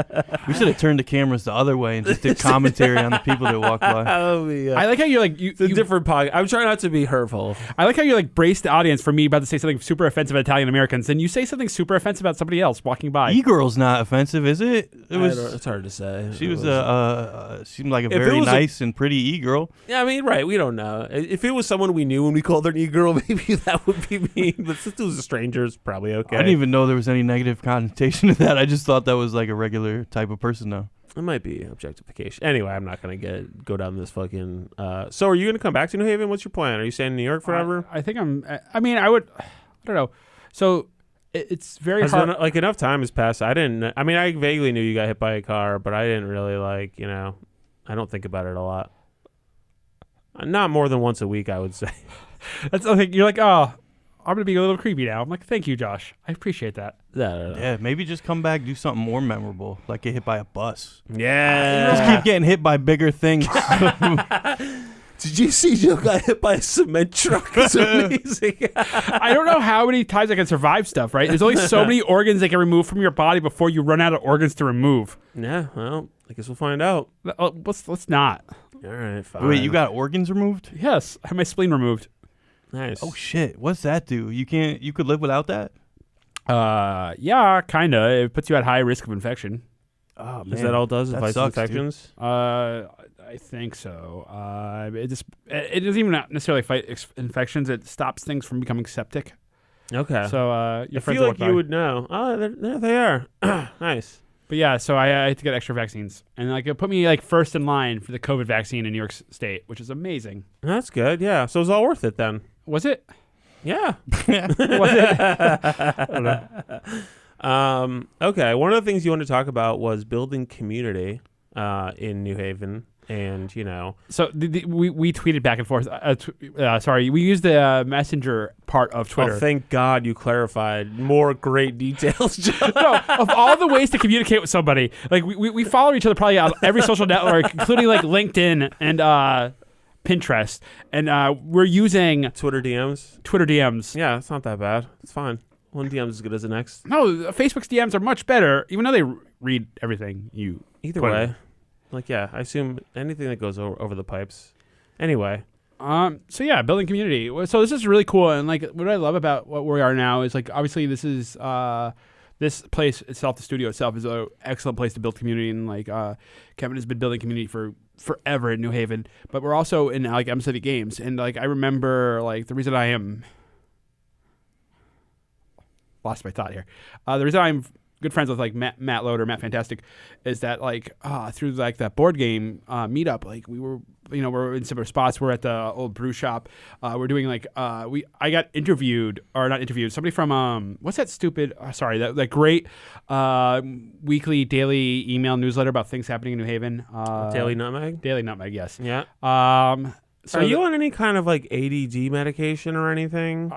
We should have turned the cameras the other way and just did commentary on the people that walk by. I like how you're like it's a different podcast. I'm trying not to be hurtful. I like how you like brace the audience for me about to say something super offensive about Italian Americans, and you say something super offensive about somebody else walking by. E-girl's not offensive, is it? It's hard to say. She was seemed like a very nice and pretty e-girl. Yeah, I mean, right? We don't know. If it was someone we knew and we called her an e-girl, maybe that would be mean. But since it was a stranger, it's probably okay. I didn't even know there was any negative connotation to that. I just thought that was like a regular type of person though. It might be objectification. Anyway, I'm not going to go down this fucking... So are you going to come back to New Haven? What's your plan? Are you staying in New York forever? I think I would... I don't know. So it's very hard... Like enough time has passed. I vaguely knew you got hit by a car, but I didn't really I don't think about it a lot. Not more than once a week, I would say. That's the thing. You're like, oh... I'm going to be a little creepy now. I'm like, thank you, Josh. I appreciate that. Yeah, maybe just come back, do something more memorable, like get hit by a bus. Yeah. Just keep getting hit by bigger things. Did you see Joe got hit by a cement truck? It's amazing. I don't know how many times I can survive stuff, right? There's only so many organs they can remove from your body before you run out of organs to remove. Yeah, well, I guess we'll find out. Let's not. All right, fine. Wait, you got organs removed? Yes, I have my spleen removed. Nice. Oh shit! What's that do? You could live without that? Yeah, kinda. It puts you at high risk of infection. Oh man, is that all it does? Fights infections? I think so. It doesn't even necessarily fight infections. It stops things from becoming septic. Okay. So I feel like you would know. Oh, there they are. Nice. But yeah, so I had to get extra vaccines, and like it put me like first in line for the COVID vaccine in New York State, which is amazing. That's good. Yeah. So it was all worth it then. Was it? Yeah. Was it? I don't know. Okay. One of the things you wanted to talk about was building community in New Haven. and So we tweeted back and forth. We used the messenger part of Twitter. Oh, thank God you clarified more great details. No, of all the ways to communicate with somebody, like we follow each other probably on every social network, including like LinkedIn and Pinterest, and we're using Twitter DMs. Yeah, it's not that bad. It's fine. One DM is as good as the next. No, Facebook's DMs are much better, even though they read everything you. Either way, I assume anything that goes over the pipes. Anyway. So yeah, building community. So this is really cool, and like what I love about what we are now is like obviously this is this place itself, the studio itself, is an excellent place to build community, and like Kevin has been building community for forever in New Haven. But we're also in like M City Games, and like I remember like the reason I am lost my thought here. The reason I'm good friends with like Matt Loader, Matt Fantastic, is that like through like that board game meetup, like we were we're in similar spots. We're at the old brew shop. We're doing like I got interviewed, or not interviewed, somebody from what's that stupid that great weekly daily email newsletter about things happening in New Haven. Daily Nutmeg? Daily Nutmeg, yes. Yeah. So are you on any kind of like ADD medication or anything?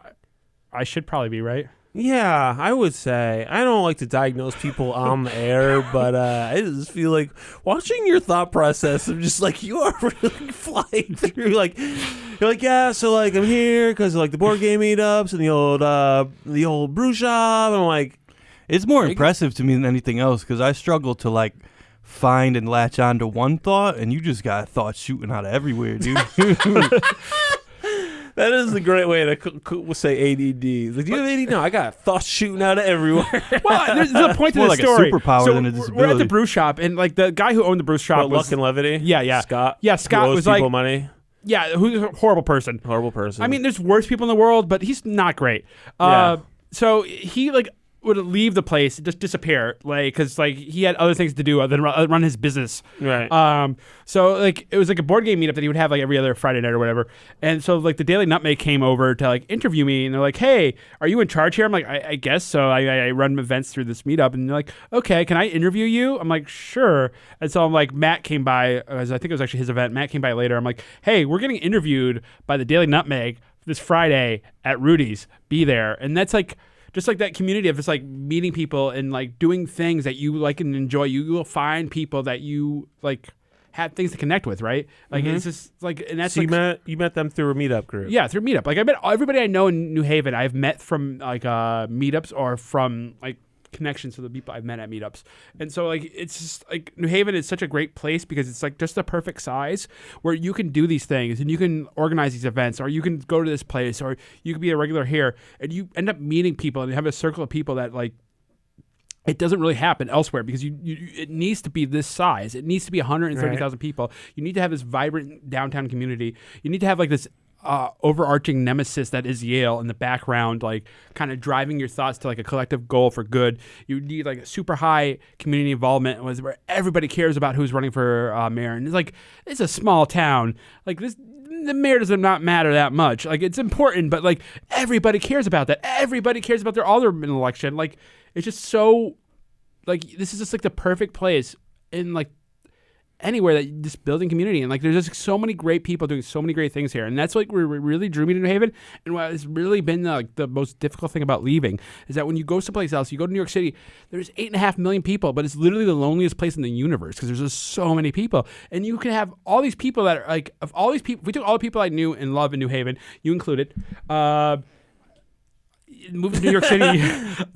I should probably be, right? Yeah, I would say. I don't like to diagnose people on the air, but I just feel like watching your thought process, I'm just like, you are really flying through. Like, you're like, yeah, so like I'm here because like the board game meetups and the old brew shop. And I'm like, it's more impressive to me than anything else because I struggle to like find and latch on to one thought, and you just got thoughts shooting out of everywhere, dude. That is a great way to say ADD. Like, do you have ADD? No, I got thoughts shooting out of everywhere. Well, there's a point to more the like story. a superpower so than a disability. We're at the brew shop, and like the guy who owned the brew shop was Luck and Levity? Yeah. Scott? Yeah, Scott who owes was people like money? Yeah, who's a horrible person. Horrible person. I mean, there's worse people in the world, but he's not great. Yeah. So he like would leave the place, just disappear, like because like he had other things to do other than run his business. Right. So like it was like a board game meetup that he would have like every other Friday night or whatever. And so like the Daily Nutmeg came over to like interview me, and they're like, "Hey, are you in charge here?" I'm like, "I guess so. I run events through this meetup." And they're like, "Okay, can I interview you?" I'm like, "Sure." And so I'm like, Matt came by, as I think it was actually his event. Matt came by later. I'm like, "Hey, we're getting interviewed by the Daily Nutmeg this Friday at Rudy's. Be there." And that's like. Just like that community of just like meeting people and like doing things that you like and enjoy. You will find people that you like have things to connect with, right? Like it's just like, and that's so like, you met them through a meetup group. Yeah, through meetup. Like I met everybody I know in New Haven. I've met from like meetups or from like connections to the people I've met at meetups. And so like it's just like New Haven is such a great place because it's like just the perfect size where you can do these things and you can organize these events, or you can go to this place, or you can be a regular here, and you end up meeting people and you have a circle of people that like it doesn't really happen elsewhere because you it needs to be this size. It needs to be 130,000 people. You need to have this vibrant downtown community. You need to have like this overarching nemesis that is Yale in the background, like kind of driving your thoughts to like a collective goal for good. You need like a super high community involvement where everybody cares about who's running for mayor. And it's like, it's a small town. Like this, the mayor does not matter that much. Like it's important, but like everybody cares about that. Everybody cares about their alderman election. Like it's just so, like this is just like the perfect place in like anywhere that just building community, and like there's just so many great people doing so many great things here, and that's like what really drew me to New Haven. And what has really been like the most difficult thing about leaving is that when you go someplace else, you go to New York City, there's 8.5 million people, but it's literally the loneliest place in the universe because there's just so many people, and you can have all these people that are like, of all these people, if we took all the people I knew and love in New Haven, you included, moved to New York City.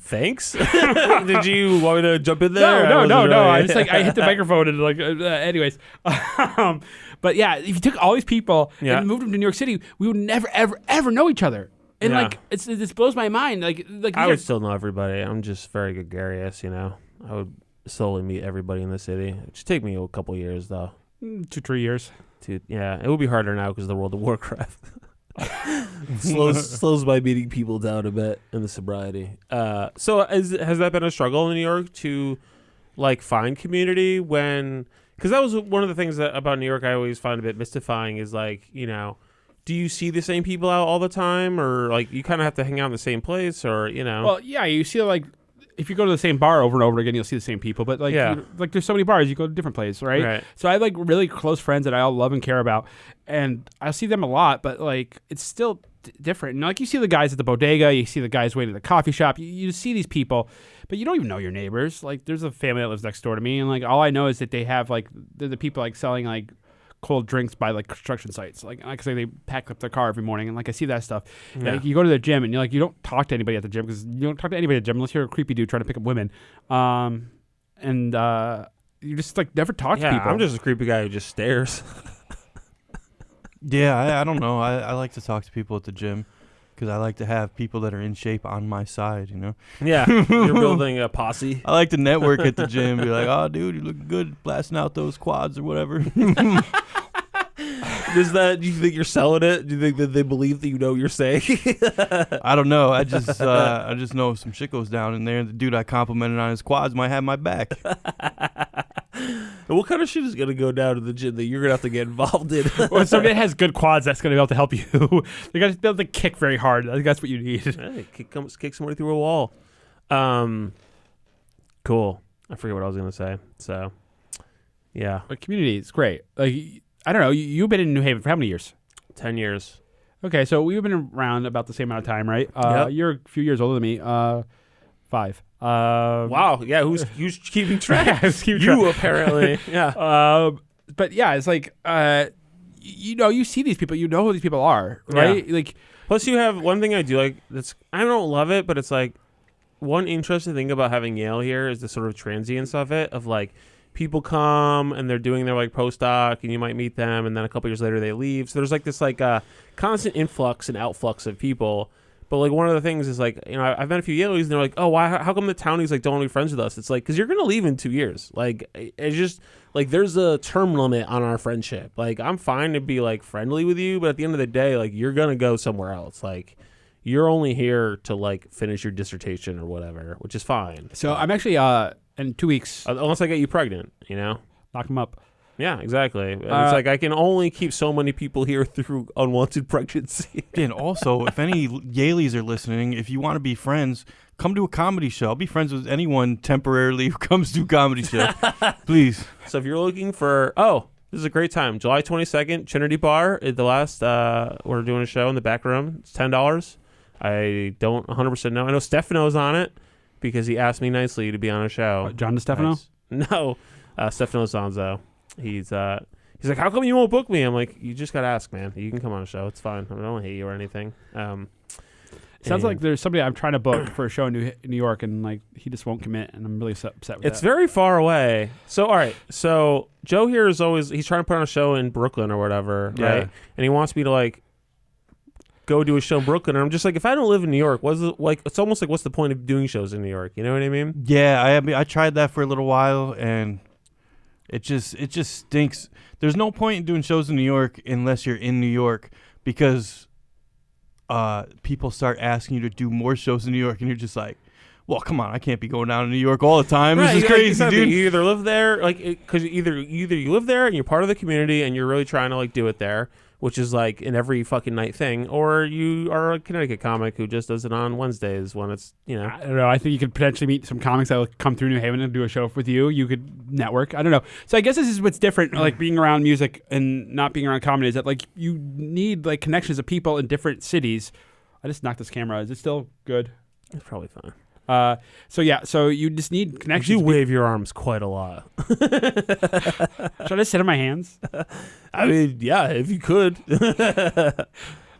Thanks. Did you want me to jump in there? No. I just like I hit the microphone and like anyways. But yeah, if you took all these people and moved them to New York City, we would never ever know each other. And like this blows my mind. Like I would still know everybody. I'm just very gregarious, you know. I would slowly meet everybody in the city. It should take me a couple years though. 2-3 years. Yeah, it would be harder now because of the World of Warcraft. slows my meeting people down a bit in the sobriety. So has that been a struggle in New York to like find community when? Because that was one of the things about New York I always find a bit mystifying is like, you know, do you see the same people out all the time, or like you kind of have to hang out in the same place, or you know? Well, yeah, you see like if you go to the same bar over and over again, you'll see the same people. But like, like there's so many bars, you go to different places, right? So I have like really close friends that I all love and care about, and I see them a lot. But like, it's still different. And like, you see the guys at the bodega, you see the guys waiting at the coffee shop. You see these people, but you don't even know your neighbors. Like, there's a family that lives next door to me, and like, all I know is that they have like they're the people like selling like cold drinks by like construction sites. Like I say, they pack up their car every morning, and like I see that stuff. Like, you go to the gym, and you don't talk to anybody at the gym because you don't talk to anybody at the gym unless you're a creepy dude trying to pick up women. And you just like never talk to people. I'm just a creepy guy who just stares. Yeah, I don't know. I like to talk to people at the gym because I like to have people that are in shape on my side, you know? Yeah, you're building a posse. I like to network at the gym, be like, oh, dude, you look good blasting out those quads or whatever. Do you think you're selling it? Do you think that they believe that you know what you're saying? I don't know. I just know if some shit goes down in there, the dude I complimented on his quads might have my back. What kind of shit is going to go down in the gym that you're going to have to get involved in? Well, somebody that has good quads that's going to be able to help you. They got to be able to kick very hard. I think that's what you need. Hey, kick somebody through a wall. Cool. I forget what I was going to say. So, yeah. But community is great. Like, I don't know. You've been in New Haven for how many years? 10 years. Okay, so we've been around about the same amount of time, right? Yep. You're a few years older than me. 5. Wow. Yeah. Who's keeping track? Yeah, who's keeping track? You apparently. Yeah. But yeah, it's like you see these people, you know who these people are, right? Yeah. Like, plus you have one thing I do like. I don't love it, but it's like one interesting thing about having Yale here is the sort of transience of it. Of like, people come and they're doing their like postdoc, and you might meet them, and then a couple years later they leave. So there's like this like constant influx and outflux of people. But like one of the things is like, you know, I've met a few Yaleys and they're like, oh, why? How come the townies like don't want to be friends with us? It's like, because you're gonna leave in 2 years. Like, it's just like there's a term limit on our friendship. Like, I'm fine to be like friendly with you, but at the end of the day, like, you're gonna go somewhere else. Like, you're only here to like finish your dissertation or whatever, which is fine. So I'm actually in 2 weeks, unless I get you pregnant, you know, knock them up. Yeah, exactly. And it's like I can only keep so many people here through unwanted pregnancy. And also, if any Yaleys are listening, if you want to be friends, come to a comedy show. I'll be friends with anyone temporarily who comes to a comedy show. Please. So if you're looking for, this is a great time. July 22nd, Trinity Bar. The last, we're doing a show in the back room. It's $10. I don't 100% know. I know Stefano's on it because he asked me nicely to be on a show. John DeStefano? Nice. No, Stefano Zanzo. He's like, how come you won't book me? I'm like, you just gotta ask, man. You can come on a show. It's fine. I don't hate you or anything. Sounds like there's somebody I'm trying to book for a show in New York, and like he just won't commit, and I'm really upset with that. It's very far away. So all right. So Joe here is he's trying to put on a show in Brooklyn or whatever, right? And he wants me to like go do a show in Brooklyn, and I'm just like, if I don't live in New York, it's almost like, what's the point of doing shows in New York? You know what I mean? Yeah, I tried that for a little while, and it just stinks. There's no point in doing shows in New York unless you're in New York, because people start asking you to do more shows in New York, and you're just like, well, come on, I can't be going down to New York all the time. Right, this is crazy, exactly. Dude. You either live there, like, because either you live there and you're part of the community and you're really trying to like do it there, which is like an every fucking night thing, or you are a Connecticut comic who just does it on Wednesdays when it's, you know. I don't know. I think you could potentially meet some comics that will come through New Haven and do a show with you. You could network. I don't know. So I guess this is what's different, like being around music and not being around comedy, is that like you need like connections of people in different cities. I just knocked this camera. Is it still good? It's probably fine. So you just need connections. You wave your arms quite a lot. Should I just sit on my hands? I mean, yeah, if you could.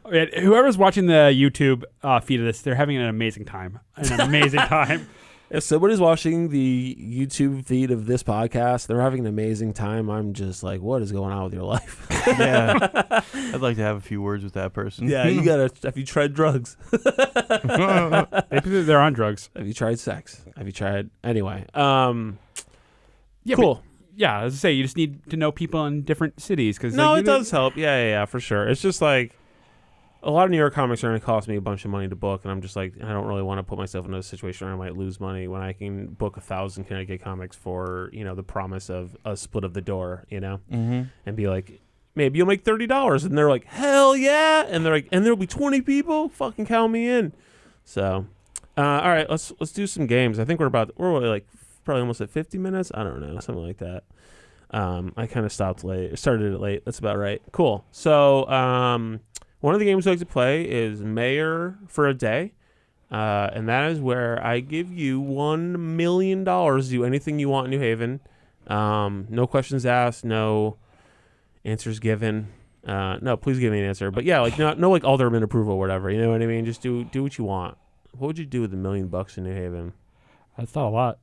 Whoever's watching the YouTube feed of this, they're having an amazing time. If somebody's watching the YouTube feed of this podcast, they're having an amazing time. I'm just like, what is going on with your life? Yeah. I'd like to have a few words with that person. Yeah, you gotta. Have you tried drugs? Maybe they're on drugs. Have you tried sex? Have you tried? Anyway. Yeah, cool. Yeah, as I say, you just need to know people in different cities. It does help. Yeah, for sure. It's just like, a lot of New York comics are going to cost me a bunch of money to book, and I'm just like, I don't really want to put myself in a situation where I might lose money when I can book 1,000 Connecticut comics for, you know, the promise of a split of the door, you know, and be like, maybe you'll make $30, and they're like, hell yeah, and they're like, and there'll be 20 people, fucking count me in. So, All right, let's do some games. I think we're like probably almost at 50 minutes. I don't know, something like that. I kind of started it late. That's about right. Cool. So one of the games I like to play is Mayor for a Day. And that is where I give you $1 million to do anything you want in New Haven. No questions asked, no answers given. No, please give me an answer. But yeah, like no like alderman approval or whatever. You know what I mean? Just do what you want. What would you do with $1 million in New Haven? That's not a lot.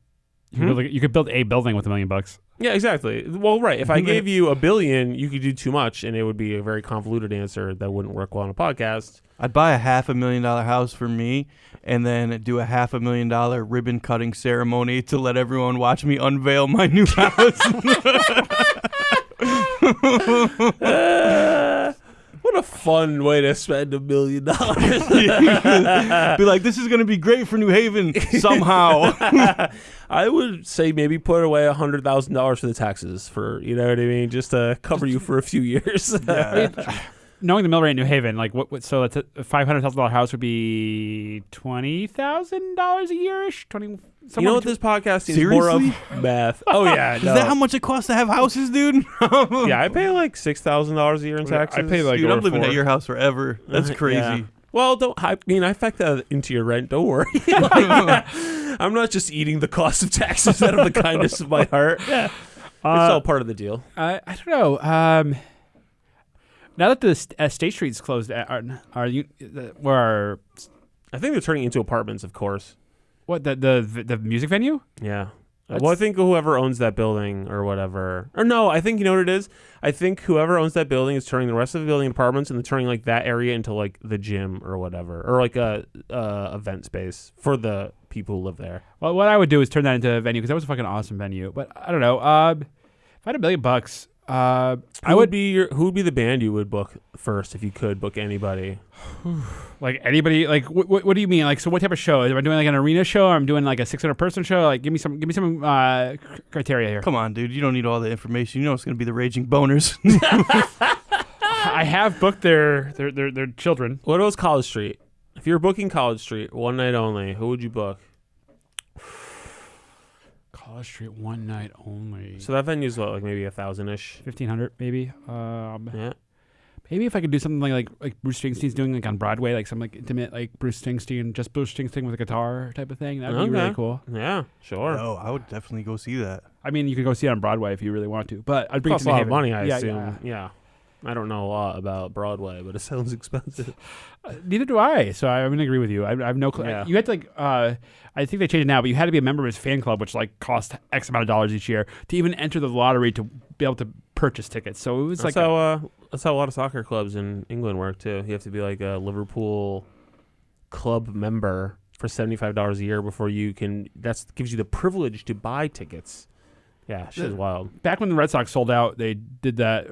You could build a building with $1 million. Yeah, exactly. Well, right. If I gave you $1 billion, you could do too much, and it would be a very convoluted answer that wouldn't work well on a podcast. I'd buy a $500,000 house for me, and then do a $500,000 ribbon cutting ceremony to let everyone watch me unveil my new house. What a fun way to spend $1 million. Be like, this is going to be great for New Haven somehow. I would say maybe put away $100,000 for the taxes for, you know what I mean, just to cover you for a few years. Yeah. Knowing the mill rate in New Haven, like what so that's a $500,000 house would be $20,000 a year-ish. You know what this podcast is more of? Math. Oh yeah, Is that how much it costs to have houses, dude? Yeah, I pay like $6,000 a year in taxes. I pay like dude, I'm living at your house forever. That's crazy. Yeah. Well, I factor that into your rent. Don't worry. I'm not just eating the cost of taxes out of the kindness of my heart. Yeah, it's all part of the deal. I don't know. Now that the State Street's closed, are you? Where? I think they're turning into apartments, of course. What the music venue? Yeah. Well, I think whoever owns that building or whatever. Or no, I think you know what it is? I think whoever owns that building is turning the rest of the building into apartments, and they're turning like that area into like the gym or whatever, or like a event space for the people who live there. Well, what I would do is turn that into a venue because that was a fucking awesome venue. But I don't know. If I had $1 million, who would be the band you would book first if you could book anybody? Like anybody? Like what do you mean? Like, so what type of show? Am I doing like an arena show? Or I'm doing like a 600-person show? Like, give me some criteria here. Come on, dude. You don't need all the information. You know it's gonna be the Raging Boners. I have booked their children. What was College Street? If you're booking College Street one night only, who would you book? College Street one night only. So that venue's what, like maybe 1,000-ish, 1,500 maybe. Yeah. Maybe if I could do something like Bruce Springsteen's doing like on Broadway, like some like intimate like Bruce Springsteen with a guitar type of thing. That would be really cool. Yeah, sure. No, I would definitely go see that. I mean, you could go see it on Broadway if you really want to, but I'd bring Costs it to a lot Haven. of money, I assume. Yeah. I don't know a lot about Broadway, but it sounds expensive. Neither do I, so I'm gonna agree with you. I have no clue. Yeah. You had to like, I think they changed it now, but you had to be a member of his fan club, which like cost X amount of dollars each year to even enter the lottery to be able to purchase tickets. So it was that's how a lot of soccer clubs in England work too. You have to be like a Liverpool club member for $75 a year before you can. That gives you the privilege to buy tickets. Yeah, shit is wild. Back when the Red Sox sold out, they did that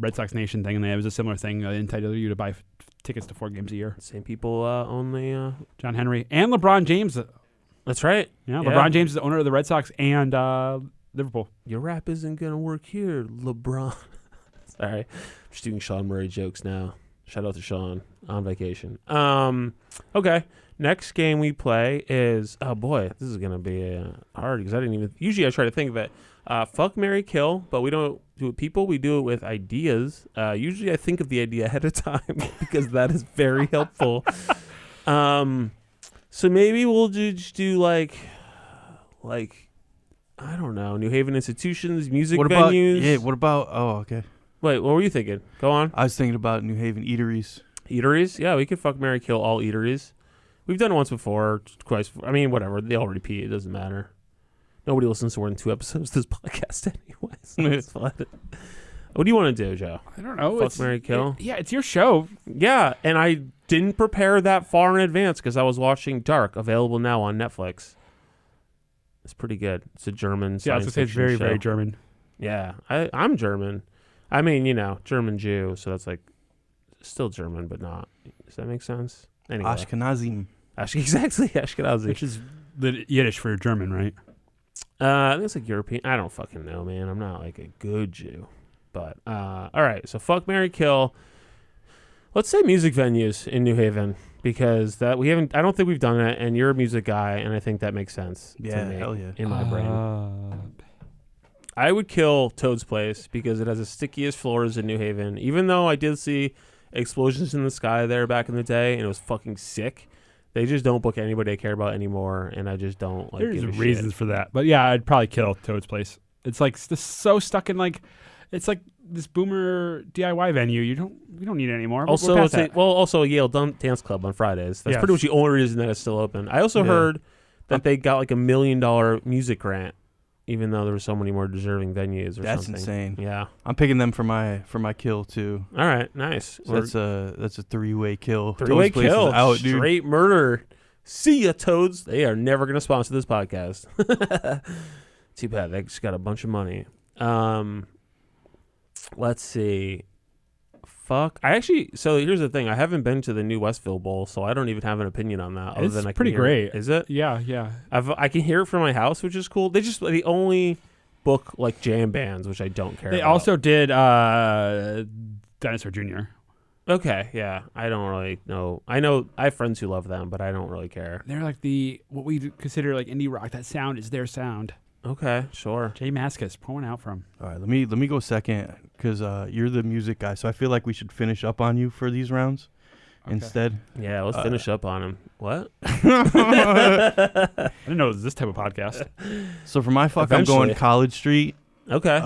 Red Sox Nation thing, and it was a similar thing. They entitled you to buy tickets to 4 games a year. Same people own the John Henry and LeBron James. That's right. Yeah, LeBron James is the owner of the Red Sox and Liverpool. Your rap isn't gonna work here, LeBron. Sorry, I'm just doing Sean Murray jokes now. Shout out to Sean on vacation. Okay. Next game we play is, oh boy, this is going to be hard because usually I try to think of it. Fuck, marry, kill, but we don't do it with people. We do it with ideas. Usually I think of the idea ahead of time because that is very helpful. So maybe we'll just do like, I don't know, New Haven institutions, music venues. What about, okay. Wait, what were you thinking? Go on. I was thinking about New Haven eateries. Eateries? Yeah, we could fuck, marry, kill all eateries. We've done it once before, twice. I mean, whatever. They all repeat. It doesn't matter. Nobody listens to more than 2 episodes of this podcast anyway, so it's fun. What do you want to do, Joe? I don't know. Fuck, marry, kill? It's your show. Yeah, and I didn't prepare that far in advance because I was watching Dark, available now on Netflix. It's pretty good. It's a German science fiction it's very, show. very German. Yeah, I'm German. I mean, German Jew, so that's like still German, but not. Does that make sense? Anyway. Ashkenazim. Exactly, Ashkenazi. Which is the Yiddish for German, right? I think it's like European. I don't fucking know, man. I'm not like a good Jew. But, all right. So fuck, marry, kill. Let's say music venues in New Haven, because that we haven't. I don't think we've done it, and you're a music guy, and I think that makes sense. Yeah, to me, hell yeah. in my brain. I would kill Toad's Place because it has the stickiest floors in New Haven. Even though I did see Explosions in the Sky there back in the day, and it was fucking sick. They just don't book anybody I care about anymore, and I just don't like. There's give a reasons shit. for that, but yeah, I'd probably kill Toad's Place. It's like so stuck in like, it's like this boomer DIY venue. We don't need it anymore. Also, We're it's past that. also a Yale Dance Club on Fridays. That's Yes. pretty much the only reason that it's still open. I also heard that they got like $1 million music grant, even though there were so many more deserving venues. Or That's something. insane. Yeah. I'm picking them for my kill too. All right. Nice. So that's a 3-way kill. Three-way Toad's Place is kill. out, dude. Straight murder. See ya, Toads. They are never going to sponsor this podcast. Too bad. They just got a bunch of money. Let's see. Fuck. So here's the thing. I haven't been to the new Westville Bowl, so I don't even have an opinion on that. Other It's than I can pretty hear great. it. Is it? Yeah. I can hear it from my house, which is cool. They only book like jam bands, which I don't care They about. also did Dinosaur Jr. Okay, yeah. I don't really know. I have friends who love them, but I don't really care. They're like what we consider like indie rock. That sound is their sound. Okay, sure. Jay Mascis, pour one out from. All right, let me go second because you're the music guy, so I feel like we should finish up on you for these rounds instead. Yeah, let's finish up on him. What? I didn't know it was this type of podcast. So for my fuck, Eventually. I'm going College Street. Okay.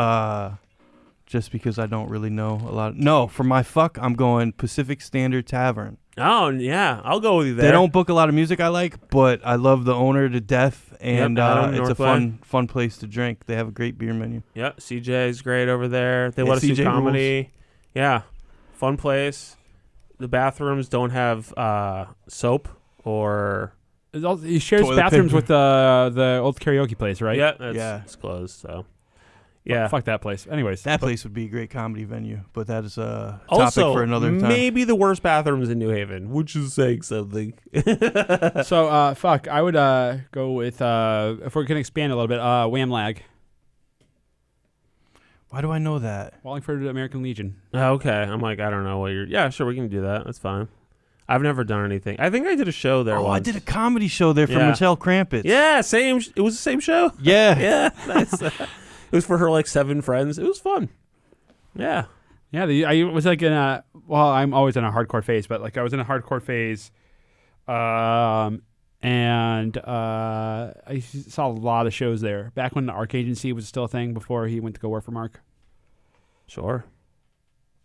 Just because I don't really know a lot. No, for my fuck, I'm going Pacific Standard Tavern. Oh, yeah. I'll go with you there. They don't book a lot of music I like, but I love the owner to death, and it's a fun place to drink. They have a great beer menu. Yeah, CJ's great over there. They Yeah, let us do CJ comedy. rules. Yeah, fun place. The bathrooms don't have soap or... He shares Toilet bathrooms paper. with the old karaoke place, right? Yeah, it's closed, so... Yeah. Fuck that place. Anyways. That place would be a great comedy venue, but that is a topic Also, for another time. maybe the worst bathrooms in New Haven, which is saying something. So, fuck, I would go with, if we're going to expand a little bit, Wham Lag. Why do I know that? Wallingford American Legion. Okay, I'm like, I don't know what you're... Yeah, sure, we can do that. That's fine. I've never done anything. I think I did a show there once. I did a comedy show there for Yeah. Michelle Krampus. Yeah, same. It was the same show. Yeah. Yeah, nice. It was for her like 7 friends. It was fun. Yeah. Yeah, I was like in a... Well, I'm always in a hardcore phase, but like I was in a hardcore phase, and I saw a lot of shows there. Back when the Arc Agency was still a thing before he went to go work for Mark. Sure.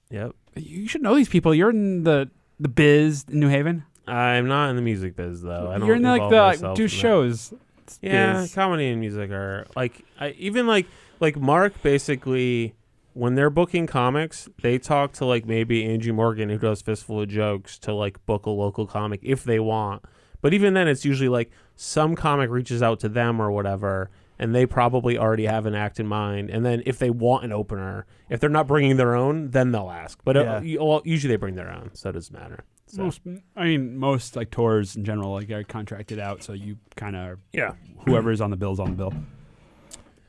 Yep. You should know these people. You're in the biz in New Haven. I'm not in the music biz though. I don't You're in involve like myself do in that. shows. It's Yeah, biz. comedy and music are like even like Mark basically when they're booking comics, they talk to like maybe Angie Morgan who does Fistful of Jokes to like book a local comic if they want. But even then it's usually like some comic reaches out to them or whatever and they probably already have an act in mind. And then if they want an opener, if they're not bringing their own, then they'll ask. But usually they bring their own, so it doesn't matter. So. Most like tours in general like are contracted out, so you kind of Yeah. whoever's on the bill's on the bill.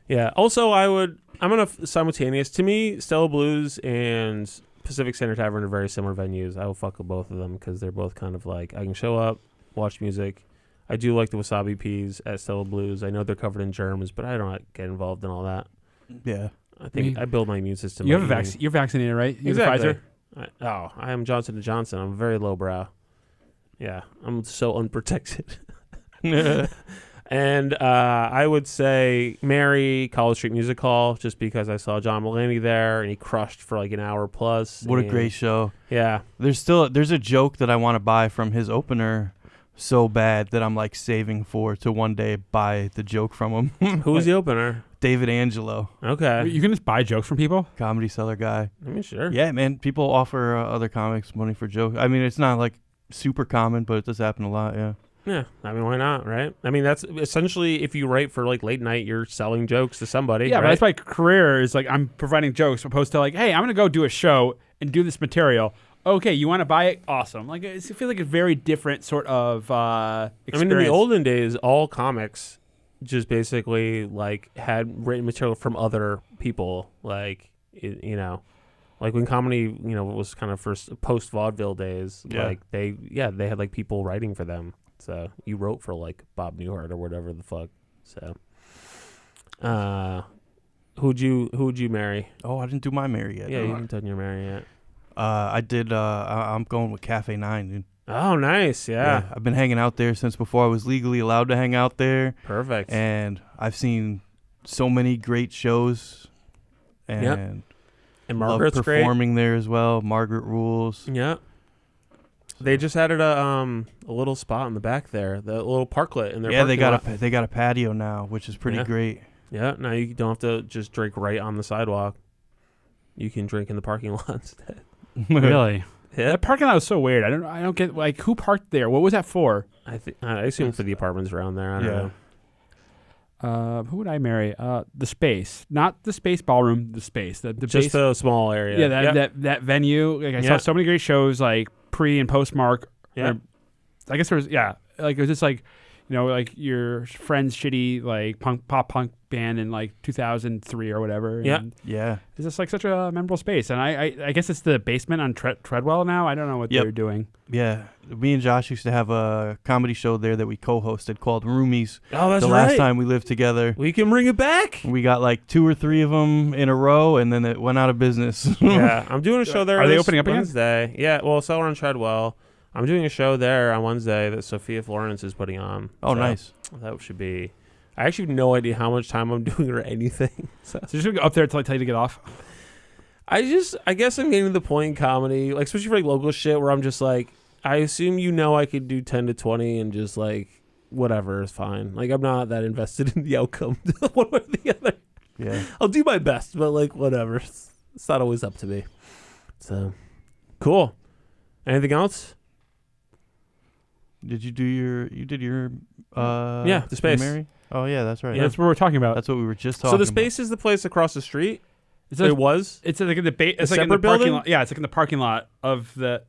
Yeah. Also, I'm gonna simultaneous. To me, Stella Blues and Pacific Standard Tavern are very similar venues. I will fuck with both of them because they're both kind of like I can show up, watch music. I do like the Wasabi Peas at Stella Blues. I know they're covered in germs, but I don't get involved in all that. Yeah. I think I build my immune system. You by have a eating. vaccine. You're vaccinated, right? You have Exactly. Pfizer. I am Johnson & Johnson. I'm very lowbrow. Yeah, I'm so unprotected. And I would say marry College Street Music Hall just because I saw John Mulaney there and he crushed for like an hour plus. What a great show. Yeah. There's a joke that I want to buy from his opener so bad that I'm like saving to one day buy the joke from him. Who was the opener? David Angelo, Okay. You can just buy jokes from people. Comedy Cellar guy. I mean, sure. Yeah, man. People offer other comics money for jokes. I mean, it's not like super common, but it does happen a lot. Yeah. Yeah. I mean, why not, right? I mean, that's essentially if you write for like late night, you're selling jokes to somebody. Yeah, right? but that's my career is like I'm providing jokes opposed to like, hey, I'm gonna go do a show and do this material. Okay, you want to buy it? Awesome. Like I feel like a very different sort of experience. I mean, in the olden days, all comics just basically like had written material from other people, like you know, Like when comedy, was kind of first post vaudeville days. Yeah. Like they had like people writing for them. So you wrote for like Bob Newhart or whatever the fuck. So, who'd you marry? Oh, I didn't do my Mary yet. Yeah, you haven't done your marry yet. I did. I'm going with Cafe 9, dude. Oh, nice. Yeah. I've been hanging out there since before I was legally allowed to hang out there. Perfect. And I've seen so many great shows. And Margaret's love performing there as well. Margaret rules. Yeah. They just added a little spot in the back there, the little parklet in their parking lot. they got a patio now, which is pretty great. Yeah, now you don't have to just drink right on the sidewalk. You can drink in the parking lot instead. Really? Yeah. That parking lot was so weird. I don't get like who parked there. What was that for? I assume for the apartments around there. I don't know. Who would I marry? The Space, not the Space Ballroom. The Space. The just the small area. Yeah, that venue. Like I saw so many great shows, like pre and post Mark. Yeah. I guess there was like it was just like like your friend's shitty like pop punk band in like 2003 or whatever. And yeah. It's just like such a memorable space, and I guess it's the basement on Treadwell now. I don't know what they're doing. Yeah, me and Josh used to have a comedy show there that we co-hosted called Roomies. Oh, that's the right. last time we lived together. We can bring it back. We got like 2 or 3 of them in a row, and then it went out of business. Yeah, I'm doing a show there. Are they opening up Wednesday? Again? Yeah, well, so we're on Treadwell. I'm doing a show there on Wednesday that Sophia Florence is putting on. Oh, so nice. That should be. I actually have no idea how much time I'm doing or anything. So you're just gonna go up there until I tell you to get off. I guess I'm getting to the point in comedy, like especially for like local shit, where I'm just like, I assume I could do 10 to 20 and just like whatever is fine. Like I'm not that invested in the outcome one way or the other. Yeah, I'll do my best, but like whatever. It's not always up to me. So cool. Anything else? Did you do your the Space. Mary? Oh yeah, that's right. Yeah, that's what we're talking about. That's what we were just talking about. So the Space is the place across the street. It's It was. It's like in the it's like in the separate parking building? lot. Yeah, it's like in the parking lot of that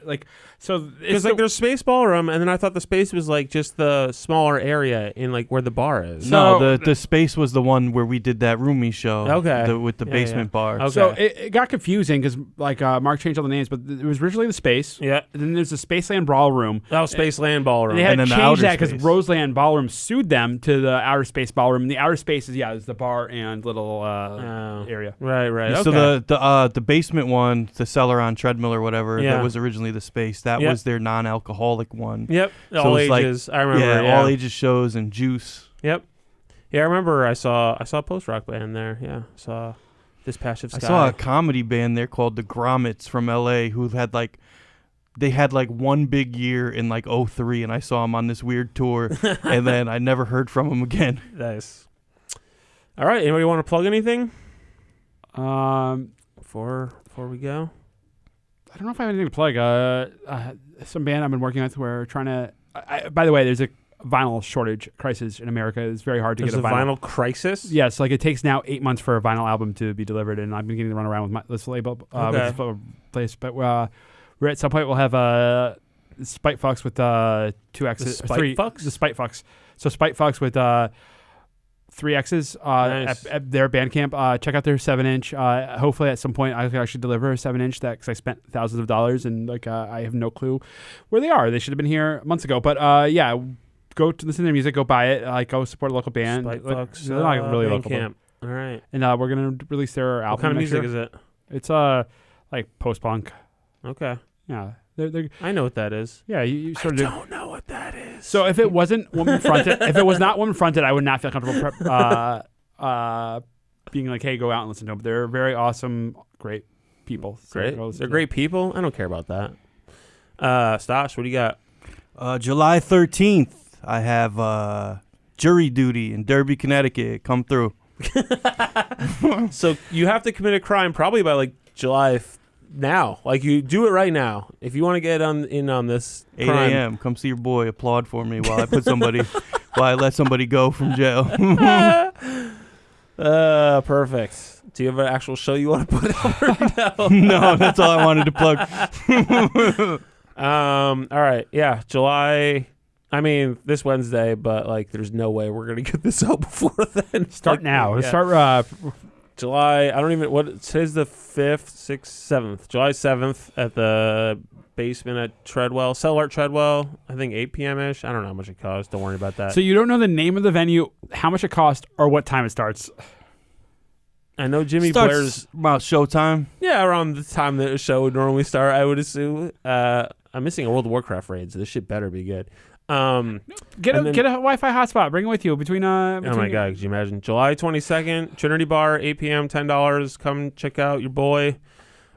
like so. Because like there's Space Ballroom, and then I thought the Space was like just the smaller area in like where the bar is. No, the Space was the one where we did that Roomie show. Okay. With the basement bar. Okay. So it got confusing because like Mark changed all the names, but it was originally the Space. Yeah. And then there's the Spaceland Ballroom. Oh, Spaceland Ballroom. And they had And to then the change outer that because space. Roseland Ballroom sued them to the Outer Space Ballroom. And the Outer Space is the bar and little area. Right. Okay. So the basement one, the cellar on Treadmill or whatever, that was originally the Space. That was their non-alcoholic one. Yep. So All it's like- ages. I remember. all ages shows and juice. Yep. Yeah, I remember. I saw a post rock band there. Yeah, saw Dispatch of Sky. I saw a comedy band there called the Grommets from L.A. who had like one big year in like 2003, and I saw them on this weird tour, and then I never heard from them again. Nice. All right. Anybody want to plug anything Before we go? I don't know if I have anything to plug. Some band I've been working with. We're trying to. By the way, there's a vinyl shortage crisis in America. It's very hard to There's get a vinyl crisis. Yes, like it takes now 8 months for a vinyl album to be delivered, and I've been getting to run around with this label, with this place. But we're at some point we'll have Spite Fucks with 2 X's, The Spite Fucks? The Spite Fucks. So Spite Fucks with 3 X's Nice. at their Bandcamp. Check out their 7-inch. Hopefully at some point I can actually deliver a 7-inch because I spent thousands of dollars and like I have no clue where they are. They should have been here months ago. But go to listen to their music. Go buy it. Go support a local band. Spite Like, Fucks. they're not really local. Camp. All right. And we're gonna release their album. What kind of next music year. is it? It's like post punk. Okay. Yeah, they're I know what that is. yeah. You sort of don't know what that is. So if it wasn't woman fronted, if it was not woman fronted, I would not feel comfortable being like, hey, go out and listen to them. But they're very awesome, great people. So Great. go listen They're to great people. I don't care about that. Stosh, what do you got? July 13th, I have jury duty in Derby, Connecticut. Come through. So you have to commit a crime probably by like July now. Like you do it right now. If you want to get in on this 8 crime. a.m. Come see your boy. Applaud for me while I put somebody, while I let somebody go from jail. Perfect. Do you have an actual show you want to put out right now? No, that's all I wanted to plug. All right. Yeah. July. I mean, this Wednesday, but like, there's no way we're gonna get this out before then. Start Like, now. yeah. Start July. I don't even. What today's the 5th, 6th, 7th. July 7th at the basement at Treadwell. Cellar at Treadwell. I think 8 p.m. ish. I don't know how much it costs. Don't worry about that. So you don't know the name of the venue, how much it costs, or what time it starts. I know Jimmy Starts Blair's about showtime. Yeah, around the time that the show would normally start, I would assume. I'm missing a World of Warcraft raid, so this shit better be good. Get a Wi-Fi hotspot. Bring it with you between. Oh my god, could you imagine? July 22nd, Trinity Bar, 8 p.m., $10. Come check out your boy.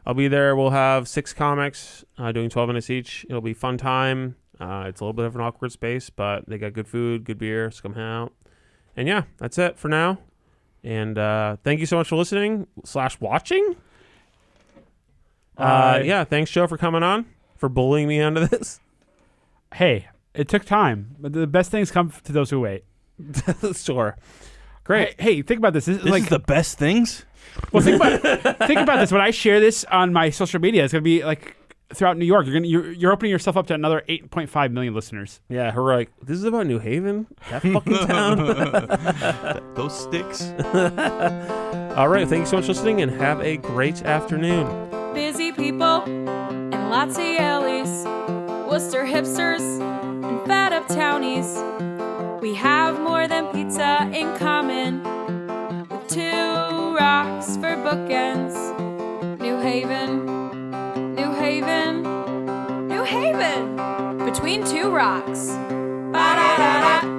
I'll be there. We'll have 6 comics doing 12 minutes each. It'll be a fun time. It's a little bit of an awkward space, but they got good food, good beer, so come hang out. And yeah, that's it for now. And thank you so much for listening / watching. Yeah, thanks, Joe, for coming on, for bullying me onto this. Hey, it took time, but the best things come to those who wait. Sure. Great. Hey, think about this. This is the best things? Well, think about this. When I share this on my social media, it's going to be like throughout New York. You're opening yourself up to another 8.5 million listeners. Yeah, heroic. This is about New Haven? That fucking town? Those sticks. All right, thank you so much for listening, and have a great afternoon. Busy people and lots of yellies, Worcester hipsters and fat up townies. We have more than pizza in common, with 2 rocks for bookends. New Haven, New Haven, New Haven, between 2 rocks. Ba-da-da-da.